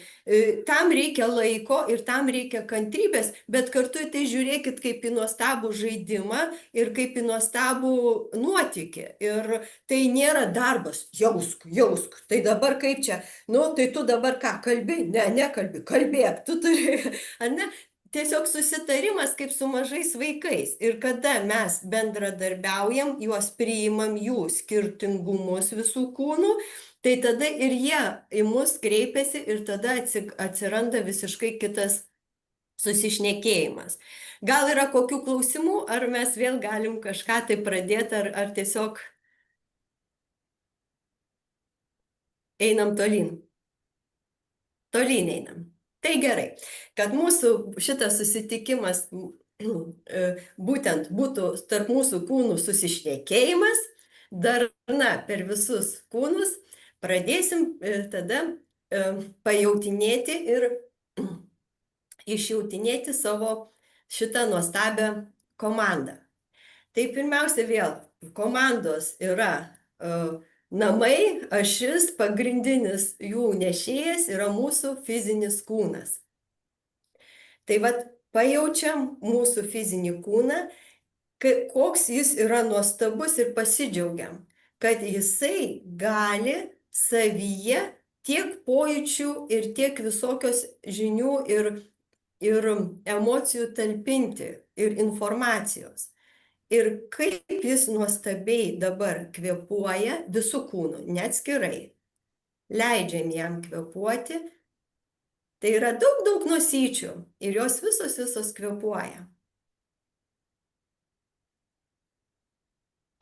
Tam reikia laiko ir tam reikia kantrybės, bet kartu į tai žiūrėkit kaip į nuostabų žaidimą ir kaip į nuostabų nuotykį. Ir tai nėra darbas, jausk, tai dabar kaip čia, nu tai tu dabar ką, kalbi? Ne, nekalbi, kalbėk, tu turi, ar ne? Tiesiog susitarimas kaip su mažais vaikais. Ir kada mes bendradarbiaujam, juos priimam jų skirtingumus visų kūnų, tai tada ir jie į mus kreipiasi ir tada atsiranda visiškai kitas susišnekėjimas. Gal yra kokių klausimų, ar mes vėl galim kažką tai pradėti, ar tiesiog einam tolyn? Tolyn einam. Tai gerai, kad mūsų šitas susitikimas būtent būtų tarp mūsų kūnų susišnekėjimas, darna per visus kūnus, pradėsim tada pajautinėti ir išjautinėti savo šitą nuostabią komandą. Tai pirmiausia vėl, komandos yra namai, ašis, pagrindinis jų nešėjas yra mūsų fizinis kūnas. Tai vat pajaučiam mūsų fizinį kūną, koks jis yra nuostabus ir pasidžiaugiam, kad jisai gali savyje tiek pojūčių ir tiek visokios žinių ir emocijų talpinti ir informacijos. Ir kaip jis nuostabiai dabar kvėpuoja visų kūnų, neatskirai. Leidžiam jam kvėpuoti. Tai yra daug nosyčių ir jos visos kvėpuoja.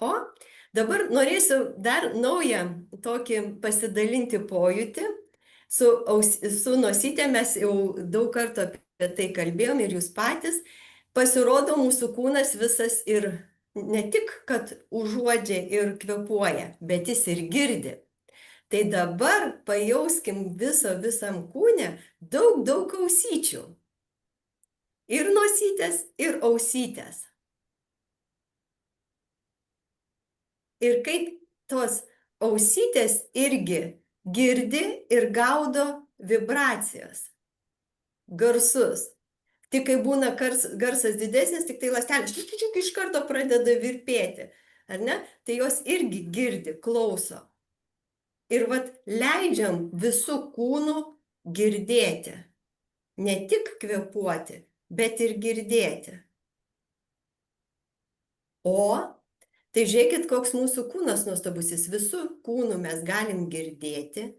O dabar norėsiu dar naują tokį pasidalinti pojūtį. Su nosytė mes jau daug kartų apie tai kalbėjom ir jūs patys. Pasirodo, mūsų kūnas visas ir ne tik, kad užuodžia ir kvėpuoja, bet jis ir girdi. Tai dabar pajauskim visam kūne daug ausyčių. Ir nosytės, ir ausytės. Ir kaip tos ausytės irgi girdi ir gaudo vibracijas, garsus. Tik kai būna garsas didesnis, tik tai ląstelės iš karto pradeda virpėti, ar ne? Tai jos irgi girdi, klauso. Ir vat leidžiam visų kūnų girdėti. Ne tik kvėpuoti, bet ir girdėti. O, tai žiūrėkit, koks mūsų kūnas nuostabusis. Visų kūnų mes galim girdėti,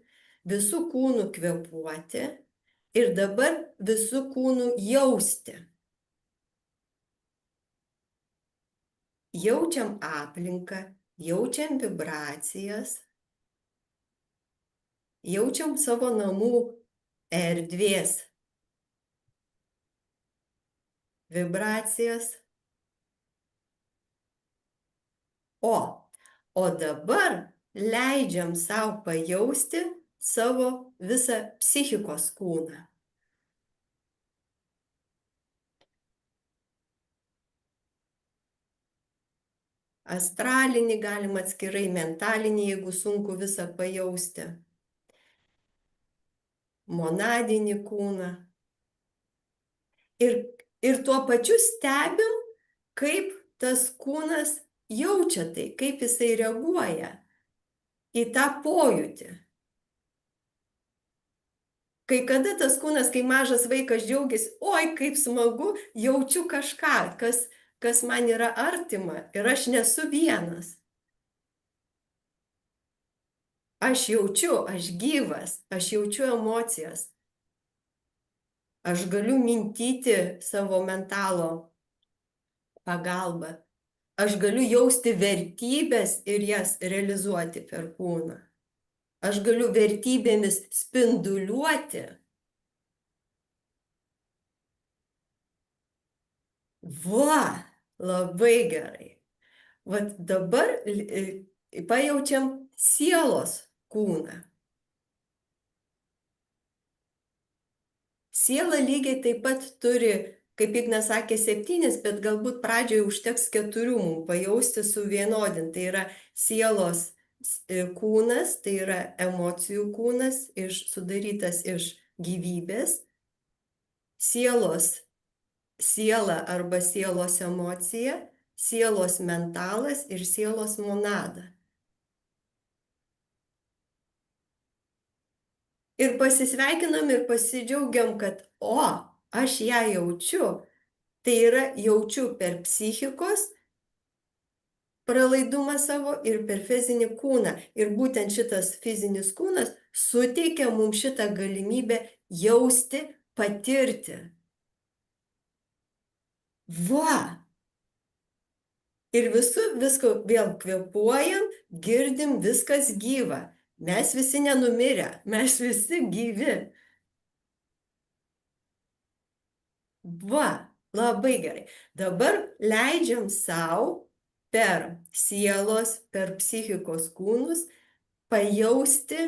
visų kūnų kvėpuoti. Ir dabar visų kūnų jausti. Jaučiam aplinką, jaučiam vibracijas, jaučiam savo namų erdvės vibracijas. O dabar leidžiam sau pajausti savo visą psichikos kūną. Astralinį galim atskirai, mentalinį, jeigu sunku visą pajausti. Monadinį kūną. Ir tuo pačiu stebim, kaip tas kūnas jaučia tai, kaip jisai reaguoja į tą pojūtį. Kai kada tas kūnas, kai mažas vaikas džiaugiasi, oi, kaip smagu, jaučiu kažką, kas man yra artima ir aš nesu vienas. Aš jaučiu, aš gyvas, aš jaučiu emocijas. Aš galiu mintyti savo mentalo pagalbą. Aš galiu jausti vertybės ir jas realizuoti per kūną. aš galiu vertybėmis spinduliuoti. Va, labai gerai. Vat dabar pajaučiam sielos kūną. Siela lygiai taip pat turi, kaip Ignas sakė, 7, bet galbūt pradžioje užteks 4 mums pajausti suvienodinti. Tai yra sielos kūnas, tai yra emocijų kūnas, sudarytas iš gyvybės, siela arba sielos emocija, sielos mentalas ir sielos monada. Ir pasisveikinam ir pasidžiaugiam, kad aš ją jaučiu. Tai yra jaučiu per psichikos pralaidumą savo ir per fizinį kūną. Ir būtent šitas fizinis kūnas suteikia mums šitą galimybę jausti, patirti. Va! Ir visko vėl kvėpuojam, girdim, viskas gyva. Mes visi nenumirę, mes visi gyvi. Va, labai gerai. Dabar leidžiam savo per sielos, per psichikos kūnus pajausti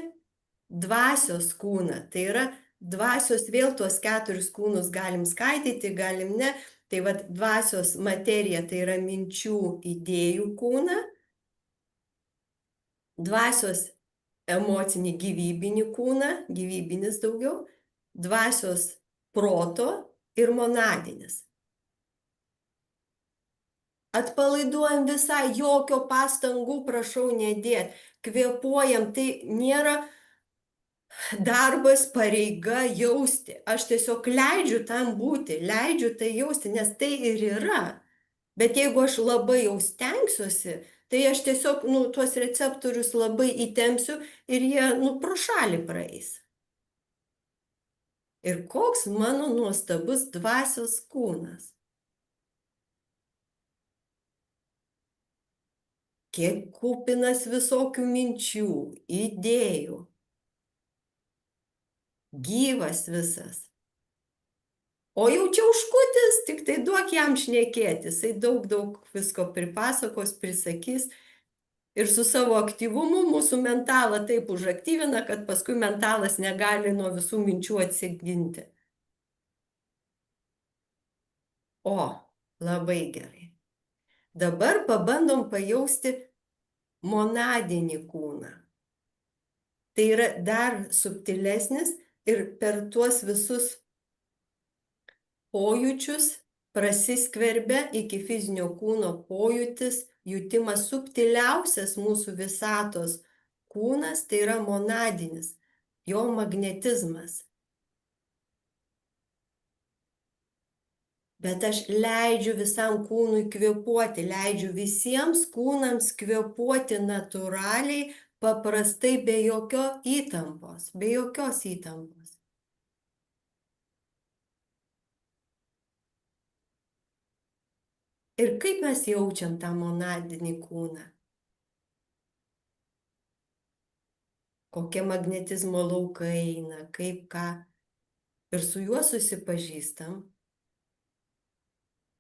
dvasios kūną. Tai yra dvasios, vėl tuos 4 kūnus galim skaidyti, galim ne. Tai va, dvasios materija tai yra minčių, idėjų kūną. Dvasios emocinį gyvybinį kūną, gyvybinis daugiau, dvasios proto ir monadinis. Atpalaiduojam visai, jokio pastangų prašau nedėti. Kvėpuojam, tai nėra darbas, pareiga jausti. Aš tiesiog leidžiu tam būti, leidžiu tai jausti, nes tai ir yra. Bet jeigu aš labai jau stengsiuosi, tai aš tiesiog tuos receptorius labai įtempsiu ir jie pro šalį praeis. Ir koks mano nuostabus dvasios kūnas. Kiek kupinas visokių minčių, idėjų. Gyvas visas. O jau čiauškutis, tik tai duok jam šnekėti, jisai daug visko pripasakos, prisakys ir su savo aktyvumu mūsų mentalą taip užaktyvina, kad paskui mentalas negali nuo visų minčių atsiginti. Labai gerai. Dabar pabandom pajausti monadinį kūną. Tai yra dar subtilesnis ir per tuos visus pojūčius prasiskverbia iki fizinio kūno pojūtis, jutimas subtiliausias mūsų visatos kūnas, tai yra monadinis, jo magnetizmas. Bet aš leidžiu visam kūnui kvėpuoti, leidžiu visiems kūnams kvėpuoti natūraliai, paprastai, be jokios įtampos, be jokios įtampos. Ir kaip mes jaučiam tą monadinį kūną? Kokie magnetizmo laukai eina, kaip ką. Ir su juo susipažįstam.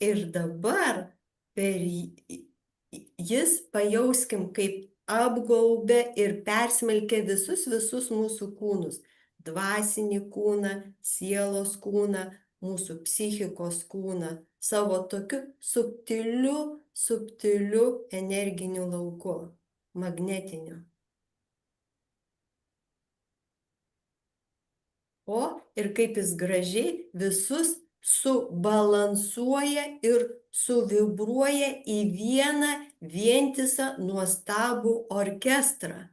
Ir dabar jis pajauskim, kaip apgaubia ir persmelkia visus mūsų kūnus. Dvasinį kūną, sielos kūną, mūsų psichikos kūną. Savo tokiu subtiliu energiniu lauku, magnetiniu. Ir kaip jis gražiai visus subalansuoja ir suvibruoja į vieną vientisą nuostabų orkestrą.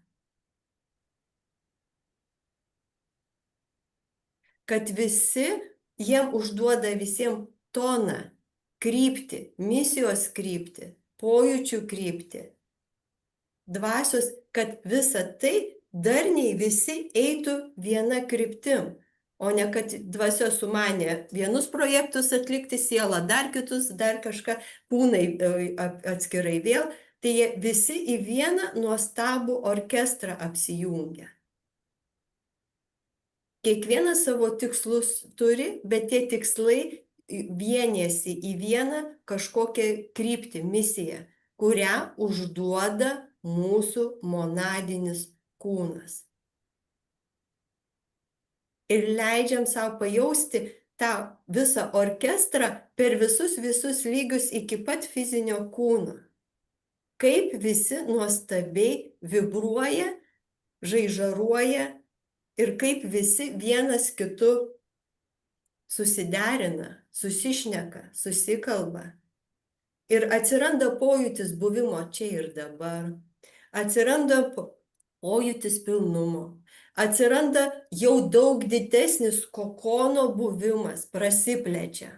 Kad visi, jiem užduoda visiems toną, kryptį, misijos kryptį, pojūčių kryptį, dvasios, kad visa tai darniai visi eitų viena kryptim, o ne kad dvasia sumanė vienus projektus atlikti, siela dar kitus, dar kažką, kūnai atskirai vėl, tai jie visi į vieną nuostabų orkestrą apsijungia. Kiekvienas savo tikslus turi, bet tie tikslai vienijasi į vieną kažkokią kryptį, misiją, kurią užduoda mūsų monadinis kūnas. Ir leidžiam savo pajausti tą visą orkestrą per visus lygius iki pat fizinio kūno. Kaip visi nuostabiai vibruoja, žaižaruoja ir kaip visi vienas kitu susiderina, susišneka, susikalba. Ir atsiranda pojūtis buvimo čia ir dabar. Atsiranda pojūtis pilnumo. Atsiranda jau daug didesnis kokono buvimas, prasiplečia.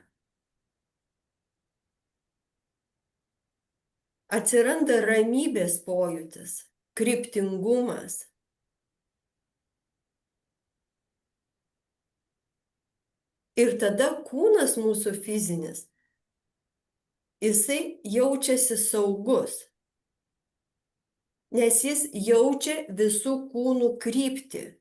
Atsiranda ramybės pojūtis, kryptingumas. Ir tada kūnas mūsų fizinis, jisai jaučiasi saugus, nes jis jaučia visų kūnų kryptį,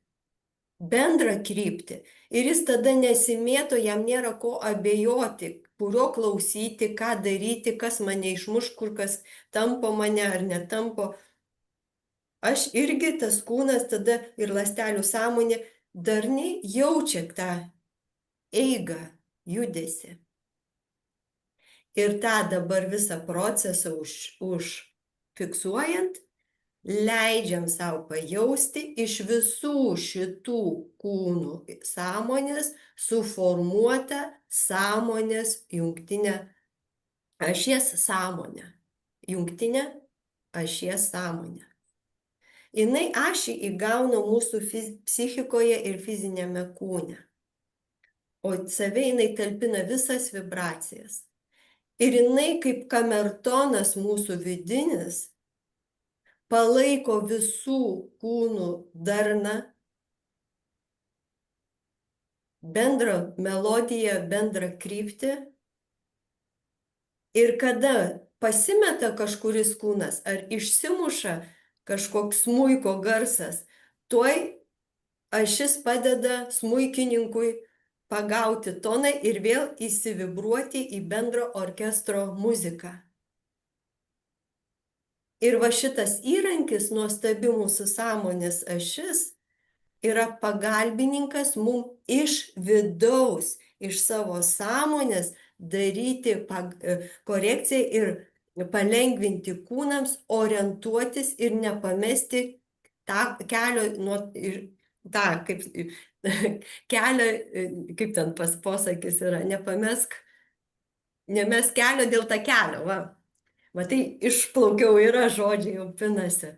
bendrą kryptį. Ir jis tada nesimėto, jam nėra ko abejoti, kurio klausyti, ką daryti, kas mane išmuš, kur kas tampo mane ar netampo. Aš irgi, tas kūnas tada ir ląstelių sąmonė darniai jaučia tą eigą, judesį. Ir tą dabar visą procesą užfiksuojant, leidžiam savo pajausti iš visų šitų kūnų sąmonės suformuotą sąmonės jungtinę ašies sąmonę. Jungtinę ašies sąmonę. Jinai ašį įgauna mūsų psichikoje ir fizinėme kūne. O save jinai talpina visas vibracijas. Ir jinai kaip kamertonas mūsų vidinis palaiko visų kūnų darną, bendrą melodiją, bendrą kryptį. Ir kada pasimeta kažkuris kūnas ar išsimuša kažkoks smuiko garsas, tuoj ašis padeda smuikininkui pagauti toną ir vėl įsivibruoti į bendro orkestro muziką. Ir va šitas įrankis, nuostabi mūsų sąmonės ašis, yra pagalbininkas mums iš vidaus, iš savo sąmonės daryti korekciją ir palengvinti kūnams, orientuotis ir nepamesti tą kelio kelią, kaip ten posakis yra, nemesk kelio dėl tą kelio, va. Matai, išplaukiau, yra žodžiai, jau pinasi.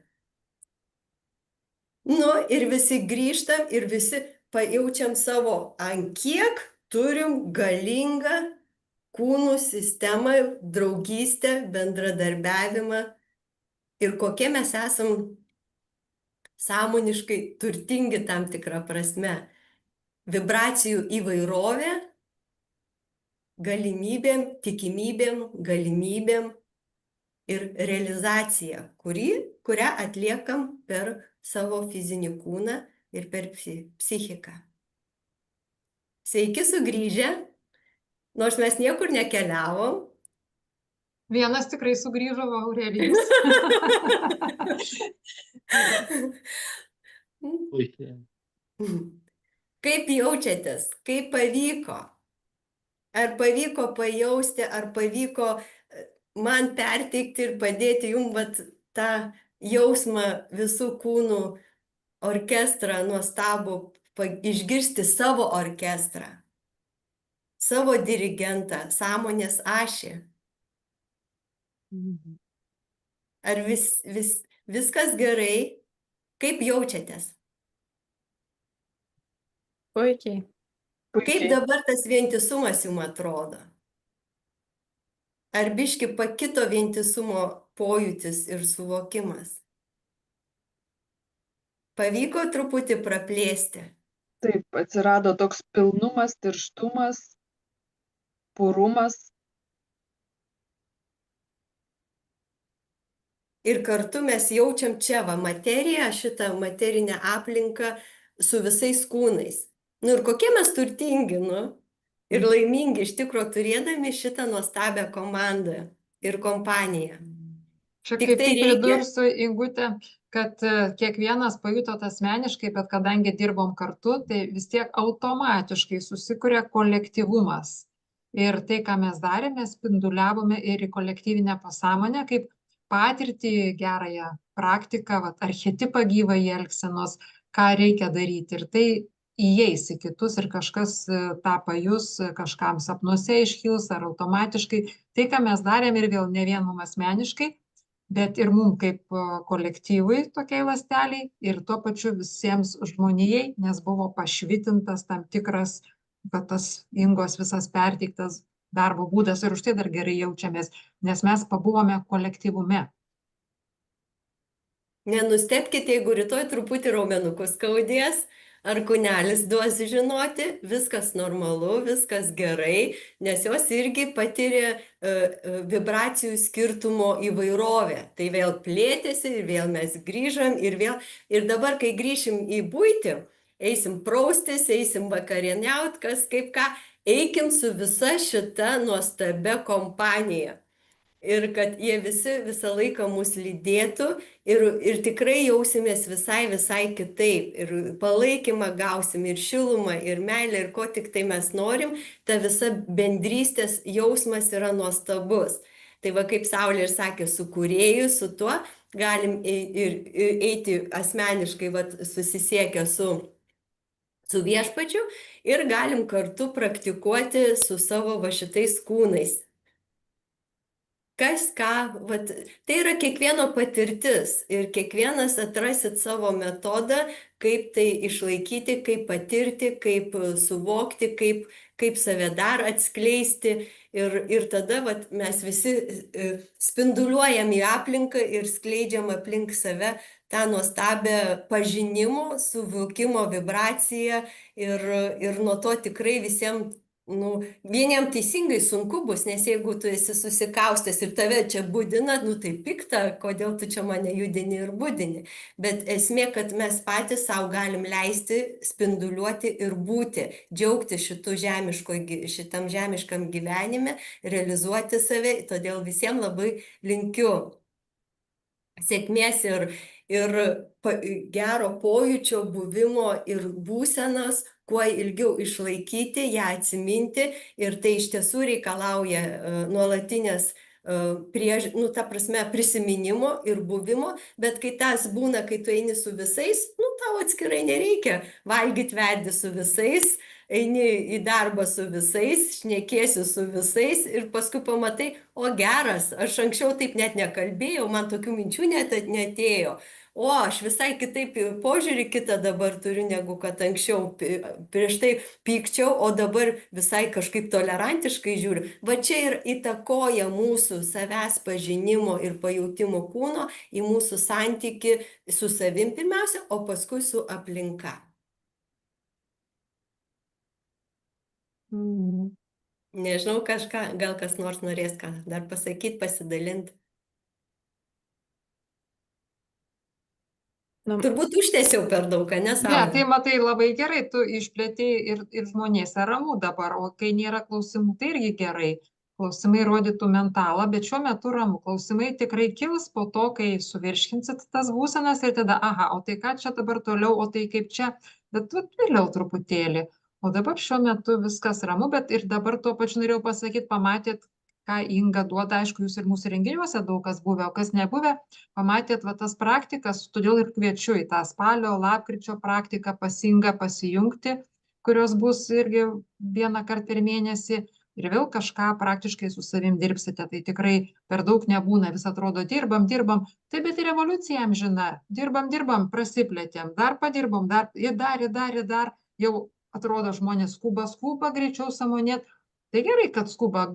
Nu, ir visi grįžtam ir visi pajaučiam savo, ant kiek turim galingą kūnų sistemą, draugystę, bendradarbiavimą ir kokie mes esam sąmoniškai turtingi tam tikrą prasme. Vibracijų įvairovė, galimybėm, tikimybėm, galimybėm ir realizacija, kurią atliekam per savo fizinį kūną ir per psichiką. Sveiki sugrįžę, nors mes niekur nekeliavom. Vienas tikrai sugrįžo, Aurelijus. Kaip jaučiatės? Kaip pavyko? Ar pavyko pajausti, ar pavyko man perteikti ir padėti jums tą jausmą visų kūnų orkestrą nuostabų, išgirsti savo orkestrą, savo dirigentą, sąmonės ašį? Ar viskas gerai? Kaip jaučiatės? Puikiai. Kaip dabar tas vientisumas jums atrodo? Ar biški pakito vientisumo pojūtis ir suvokimas? Pavyko truputį praplėsti? Taip, atsirado toks pilnumas, tirštumas, purumas. Ir kartu mes jaučiam čia materiją, šitą materinę aplinką su visais kūnais. Nu ir kokie mes turtingi, nu. Ir laimingi iš tikro turėdami šitą nuostabią komandą ir kompaniją. Čia Tik kaip tai tik reikia- pridursiu, Ingute, kad kiekvienas pajutot asmeniškai, bet kadangi dirbom kartu, tai vis tiek automatiškai susikuria kolektyvumas. Ir tai, ką mes darėme, spinduliavome ir į kolektyvinę pasąmonę, kaip patirtį, gerąją praktiką, vat, archetipą gyvą į elgsenos, ką reikia daryti. Ir tai įeis į kitus ir kažkas tą pajus, kažkam sapnuose iškils ar automatiškai. Tai, ką mes darėme ir vėl ne vien mum asmeniškai, bet ir mum kaip kolektyvui tokiai ląsteliai ir tuo pačiu visiems žmonijai, nes buvo pašvitintas tam tikras, kad tas Ingos visas perteiktas darbo būdas ir už tai dar gerai jaučiamės, nes mes pabuvome kolektyvume. Nenustebkite, jeigu rytoj truputį raumenukus skaudės, ar kūnelis duos žinoti, viskas normalu, viskas gerai, nes jos irgi patiria vibracijų skirtumo įvairovę. Tai vėl plėtėsi ir vėl mes grįžam ir vėl. Ir dabar, kai grįšim į buitį, eisim praustis, eisim vakarieniaut, kas kaip ką, eikim su visa šita nuostabia kompanija. Ir kad jie visi visą laiką mus lydėtų ir tikrai jausimės visai kitaip. Ir palaikymą gausim, ir šilumą, ir meilę, ir ko tik tai mes norim. Ta visa bendrystės jausmas yra nuostabus. Tai va, kaip Saulė ir sakė, su kūrėju, su tuo galim ir eiti asmeniškai, va, susisiekę su viešpačiu ir galim kartu praktikuoti su savo va šitais kūnais. Kas ką, vat, tai yra kiekvieno patirtis ir kiekvienas atrasit savo metodą, kaip tai išlaikyti, kaip patirti, kaip suvokti, kaip save dar atskleisti ir tada vat, mes visi spinduliuojam į aplinką ir skleidžiam aplink save tą nuostabią pažinimo, suvokimo vibraciją ir nuo to tikrai visiems vieniem teisingai sunku bus, nes jeigu tu esi susikaustęs ir tave čia budina, tai pikta, kodėl tu čia mane judini ir budini. Bet esmė, kad mes patys savo galim leisti spinduliuoti ir būti, džiaugti šitam žemiškam gyvenime, realizuoti save, todėl visiems labai linkiu sėkmės ir gero pojūčio, buvimo ir būsenos, kuo ilgiau išlaikyti, ją atsiminti ir tai iš tiesų reikalauja nuolatinės ta prasme prisiminimo ir buvimo, bet kai tas būna, kai tu eini su visais, tau atskirai nereikia valgyti verdi su visais, eini į darbą su visais, šnekėsi su visais ir paskui pamatai, o geras, aš anksčiau taip net nekalbėjau, man tokių minčių net neatėjo. O aš visai kitaip požiūrį kitą dabar turiu, negu kad anksčiau prieš tai pykčiau, o dabar visai kažkaip tolerantiškai žiūriu. Va čia ir įtakoja mūsų savęs pažinimo ir pajautimo kūno į mūsų santyki su savim pirmiausia, o paskui su aplinka. Nežinau, gal kas nors norės ką dar pasakyti, pasidalinti. Turbūt užtęsiau per daug, ne, Saulė? Ne, tai matai labai gerai, tu išplėtėjai ir žmonėse ramu dabar, o kai nėra klausimų, tai irgi gerai. Klausimai rodytų mentalą, bet šiuo metu ramu. Klausimai tikrai kils po to, kai suvirškinsit tas būsenas ir tada, aha, o tai ką čia dabar toliau, o tai kaip čia, bet vėliau truputėlį. O dabar šiuo metu viskas ramu, bet ir dabar tuo pačiu norėjau pasakyti, pamatėt, ką Inga duoda, aišku, jūs ir mūsų renginiuose daug kas buvę, o kas nebuvę, pamatėt va tas praktikas, todėl ir kviečiu į tą spalio, lapkričio praktiką pas Ingą pasijungti, kurios bus irgi vieną kartą per mėnesį ir vėl kažką praktiškai su savim dirbsite, tai tikrai per daug nebūna, vis atrodo dirbam, tai bet ir evoliucija amžina, dirbam, prasiplėtėm, dar padirbom, dar, jau atrodo žmonės skuba greičiau sąmonėt, tai gerai, kad skuba.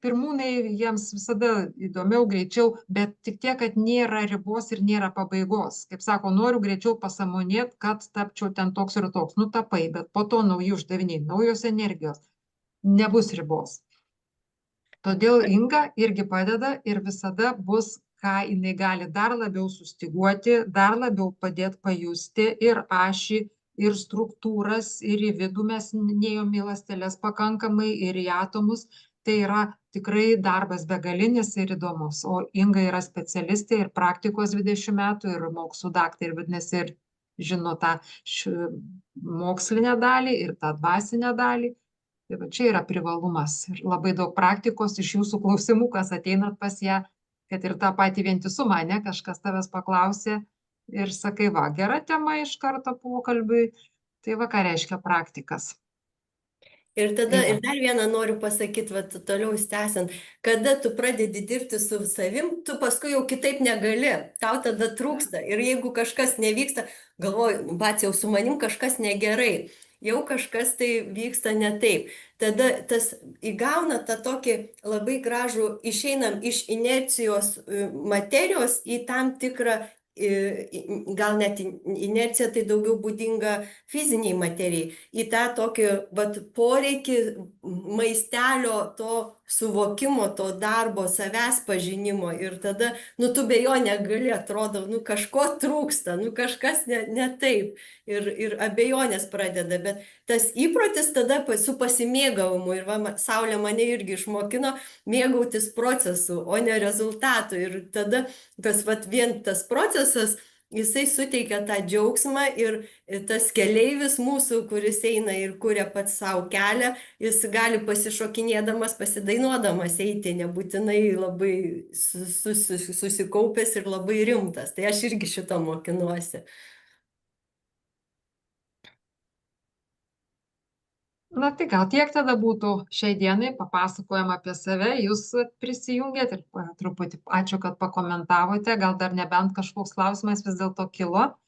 Pirmūnai jiems visada įdomiau, greičiau, bet tik tiek, kad nėra ribos ir nėra pabaigos. Kaip sako, noriu greičiau pasąmonėt, kad tapčiau ten toks ir toks. Tapai, bet po to nauji uždaviniai, naujos energijos. Nebus ribos. Todėl Inga irgi padeda ir visada bus, ką jinai gali dar labiau sustiguoti, dar labiau padėti pajusti ir ašį, ir struktūras, ir į vidų mes nėjom į ląsteles pakankamai, ir į atomus. Tai yra tikrai darbas begalinis ir įdomus. O Inga yra specialistė ir praktikos 20 metų, ir mokslų daktarė, vadinasi, ir žino tą mokslinę dalį ir tą dvasinę dalį. Tai va čia yra privalumas. Ir labai daug praktikos iš jūsų klausimų, kas ateinat pas ją, kad ir tą patį vientisumą, ne, kažkas tavęs paklausė ir sakai, va, gera tema iš karto pokalbiui. Tai va, ką reiškia praktikas. Ir tada, Tai va. ir dar vieną noriu pasakyti, va, toliau stęsiant, kada tu pradedi dirbti su savim, tu paskui jau kitaip negali, tau tada trūksta. Ir jeigu kažkas nevyksta, galvoju, bat jau su manim kažkas negerai, jau kažkas tai vyksta ne taip. Tada tas įgauna tą tokį labai gražų, išeinam iš inercijos materijos į tam tikrą, gal net inercija tai daugiau būdinga fiziniai materijai, į tą tokį vat poreikį maistelio to suvokimo, to darbo, savęs pažinimo. Ir tada, nu tu be jo negali, atrodo, nu kažko trūksta, nu kažkas ne taip. Ir abejonės pradeda, bet tas įprotis tada su pasimėgavimu. Ir va, Saulė mane irgi išmokino mėgautis procesu, o ne rezultatu. Ir tada tas vat vien tas procesas, jisai suteikia tą džiaugsmą ir tas keleivis mūsų, kuris eina ir kuria pats savo kelią, jis gali pasišokinėdamas, pasidainuodamas eiti, nebūtinai labai susikaupęs ir labai rimtas. Tai aš irgi šito mokinuosi. Na tai gal tiek tada būtų šiai dienai, papasakojam apie save, jūs prisijungėt ir truputį ačiū, kad pakomentavote, gal dar nebent kažkoks klausimas vis dėlto kilo.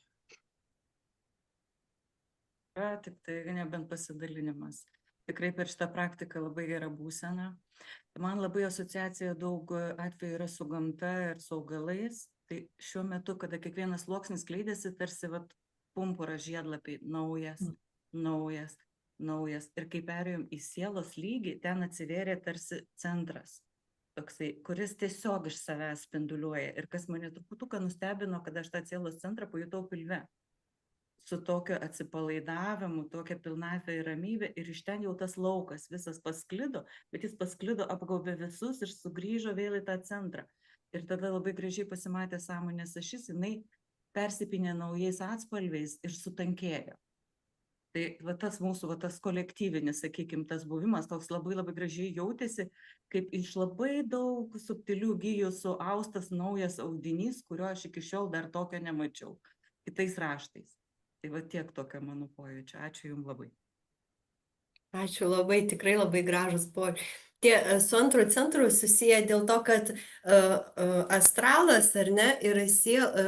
Tik tai nebent pasidalinimas. Tikrai per šitą praktiką labai gera būsena. Man labai asociacija daug atvejų yra su gamta ir su augalais. Tai šiuo metu, kada kiekvienas sluoksnis kleidėsi, tarsi vat pumpuras žiedlapiai, naujas. Ir kai perėjom į sielos lygį, ten atsivėrė tarsi centras, toksai, kuris tiesiog iš savęs spinduliuoja. Ir kas mane truputuką nustebino, kad aš tą sielos centrą pajutau pilve. Su tokio atsipalaidavimu, tokia pilnatvė ir ramybė. Ir iš ten jau tas laukas visas pasklido, bet jis pasklido, apgaubė visus ir sugrįžo vėl į tą centrą. Ir tada labai gražiai pasimatė sąmonės ašis, jinai persipinė naujais atspalviais ir sutankėjo. Tai va tas mūsų, va tas kolektyvinis, sakykime, tas buvimas toks labai labai gražiai jautėsi, kaip iš labai daug subtilių gijų suaustas naujas audinys, kurio aš iki šiol dar tokio nemačiau, kitais raštais. Tai va tiek tokio mano pojūčio. Ačiū Jums labai. Ačiū labai, tikrai labai gražus pojūčiai. Tie su antru centru susiję dėl to, kad astralas, ar ne,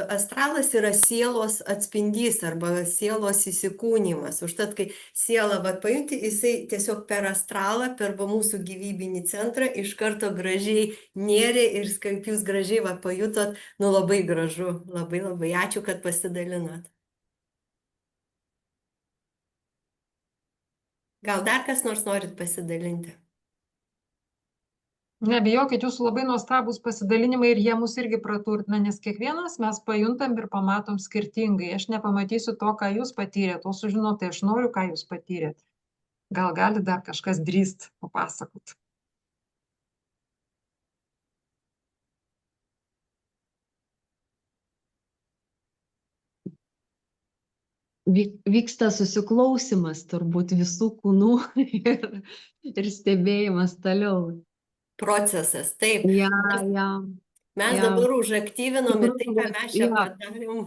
astralas yra sielos atspindys arba sielos įsikūnymas. Užtat, kai sielą pajunti, jisai tiesiog per astralą, per mūsų gyvybinį centrą iš karto gražiai nėrė ir kaip jūs gražiai pajutot, nu labai gražu, labai labai ačiū, kad pasidalinot. Gal dar kas nors norit pasidalinti? Nebijokit, jūsų labai nuostabūs pasidalinimai ir jie mus irgi praturtina, nes kiekvienas mes pajuntam ir pamatom skirtingai. Aš nepamatysiu to, ką jūs patyrėt, o sužinot, tai aš noriu, ką jūs patyrėt. Gal gali dar kažkas drįst papasakot. Vyksta susiklausimas turbūt visų kūnų ir stebėjimas toliau. Procesas, taip. Ja. Mes dabar užaktyvinom ir tai, ką mes čia padarėm.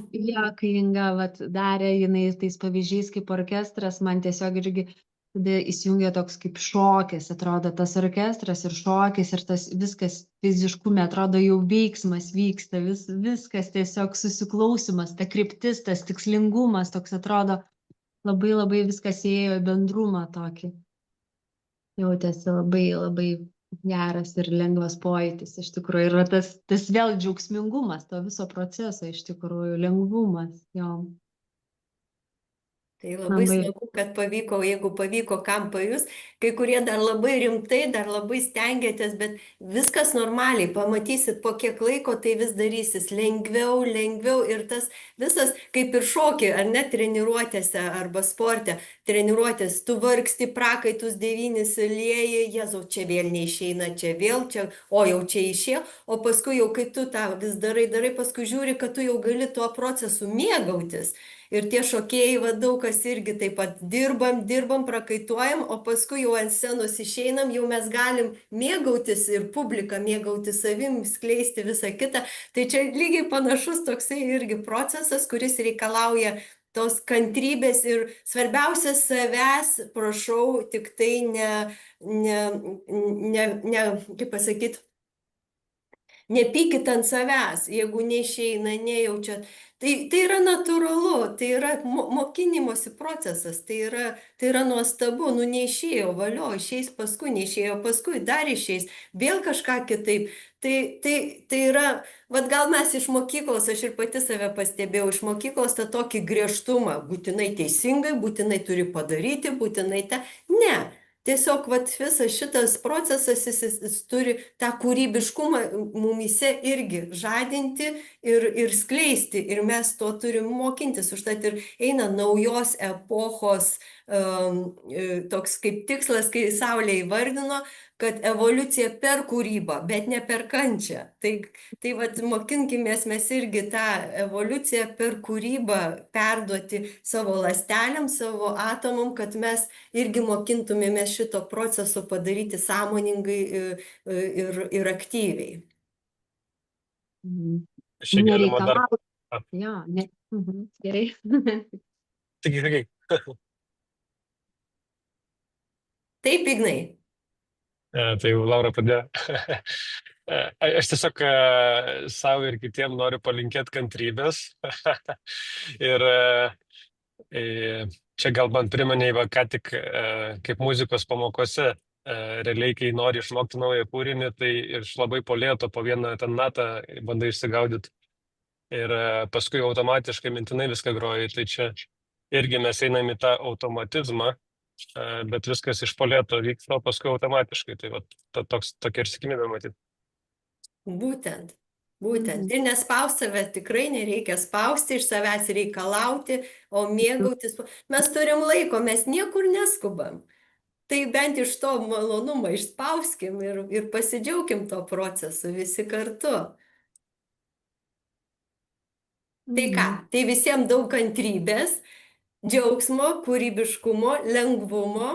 Kai Inga darė, jinai tais pavyzdžiais kaip orkestras, man tiesiog irgi tada įsijungia toks kaip šokis, atrodo tas orkestras ir šokis ir tas viskas fiziškume, atrodo jau veiksmas vyksta, viskas tiesiog susiklausimas, ta kryptis, tas tikslingumas, toks atrodo labai labai viskas ėjo į bendrumą tokį. Jautėsi labai labai geras ir lengvas pojūtis iš tikrųjų. Ir tas vėl džiaugsmingumas to viso proceso iš tikrųjų, lengvumas. Jo. Tai labai Labai. smagu, kad pavyko, jeigu pavyko, kam pajus. Kai kurie dar labai rimtai, dar labai stengiatės, bet viskas normaliai. Pamatysit, po kiek laiko tai vis darysis lengviau, lengviau. Ir tas visas, kaip ir šoki, ar ne, treniruotėse arba sporte, treniruotės, tu vargsti prakaitus 9 lieji, Jėzau, čia vėl neišeina, čia vėl, čia, o jau čia išėjo. O paskui jau, kai tu tą vis darai, paskui žiūri, kad tu jau gali tuo procesu mėgautis. Ir tie šokėjai, va, daug kas irgi taip pat dirbam, prakaituojam, o paskui jau ant scenos išeinam, jau mes galim mėgautis ir publiką mėgautis savim, skleisti visą kitą. Tai čia lygiai panašus toksai irgi procesas, kuris reikalauja tos kantrybės ir svarbiausia savęs, prašau, tik tai kaip pasakyti, nepykit ant savęs, jeigu neišeina, nejaučiat. Tai yra natūralu, tai yra mokinimosi procesas, tai yra nuostabu, nu neišėjo, valio, išeis paskui, neišėjo paskui, dar išeis, vėl kažką kitaip. Tai yra, vat gal mes iš mokyklos, aš ir pati save pastebėjau, iš mokyklos tą tokį griežtumą, būtinai teisingai, būtinai turi padaryti, būtinai ne. Tiesiog vat, visas šitas procesas, jis turi tą kūrybiškumą mumyse irgi žadinti ir skleisti. Ir mes to turim mokintis. Užtat ir eina naujos epochos toks kaip tikslas, kai Saulė įvardino, kad evoliucija per kūrybą, bet ne per kančią. Tai vat, mokinkimės mes irgi tą evoliuciją per kūrybą perduoti savo ląstelėm, savo atomom, kad mes irgi mokintumėmės šito proceso padaryti sąmoningai ir aktyviai. Galima dar. Jo, gerai. Taigi. Taip, Ignai. Tai jau Laura padėjo. Aš tiesiog savo ir kitiem noriu palinkėti kantrybės. Ir čia gal man priminė, ką tik kaip muzikos pamokose, realiai, kai nori išmokti naują kūrinį, tai iš labai po lėto, po vieną ten natą bandai išsigaudyti. Ir paskui automatiškai mintinai viską groji. Tai čia irgi mes einame į tą automatizmą, bet viskas iš po lėto vyksta, o paskui automatiškai. Tai va, tokia ir sikimybė matyti. Būtent. Ir nespausti save tikrai nereikia spausti, iš savęs reikalauti, o mėgautis. Mes turim laiko, mes niekur neskubam. Tai bent iš to malonumą išspauskim ir pasidžiaugim to procesu visi kartu. Tai ką, tai visiems daug kantrybės, džiaugsmo, kūrybiškumo, lengvumo,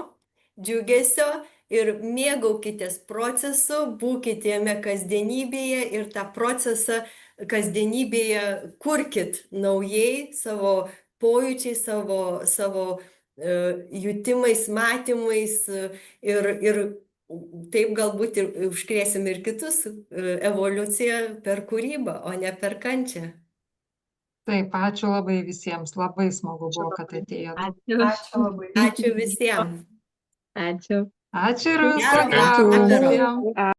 džiugesio ir mėgaukitės procesu, būkite jame kasdienybėje ir tą procesą kasdienybėje kurkit naujai savo pojūčiais, savo jutimais, matymais ir taip galbūt ir užkrėsim ir kitus evoliuciją per kūrybą, o ne per kančią. Taip, ačiū labai visiems, labai smagu buvo, kad atėjot. Ačiū labai. Ačiū visiems. Ačiū. Ačiū ir Gero viso gero. vakaro.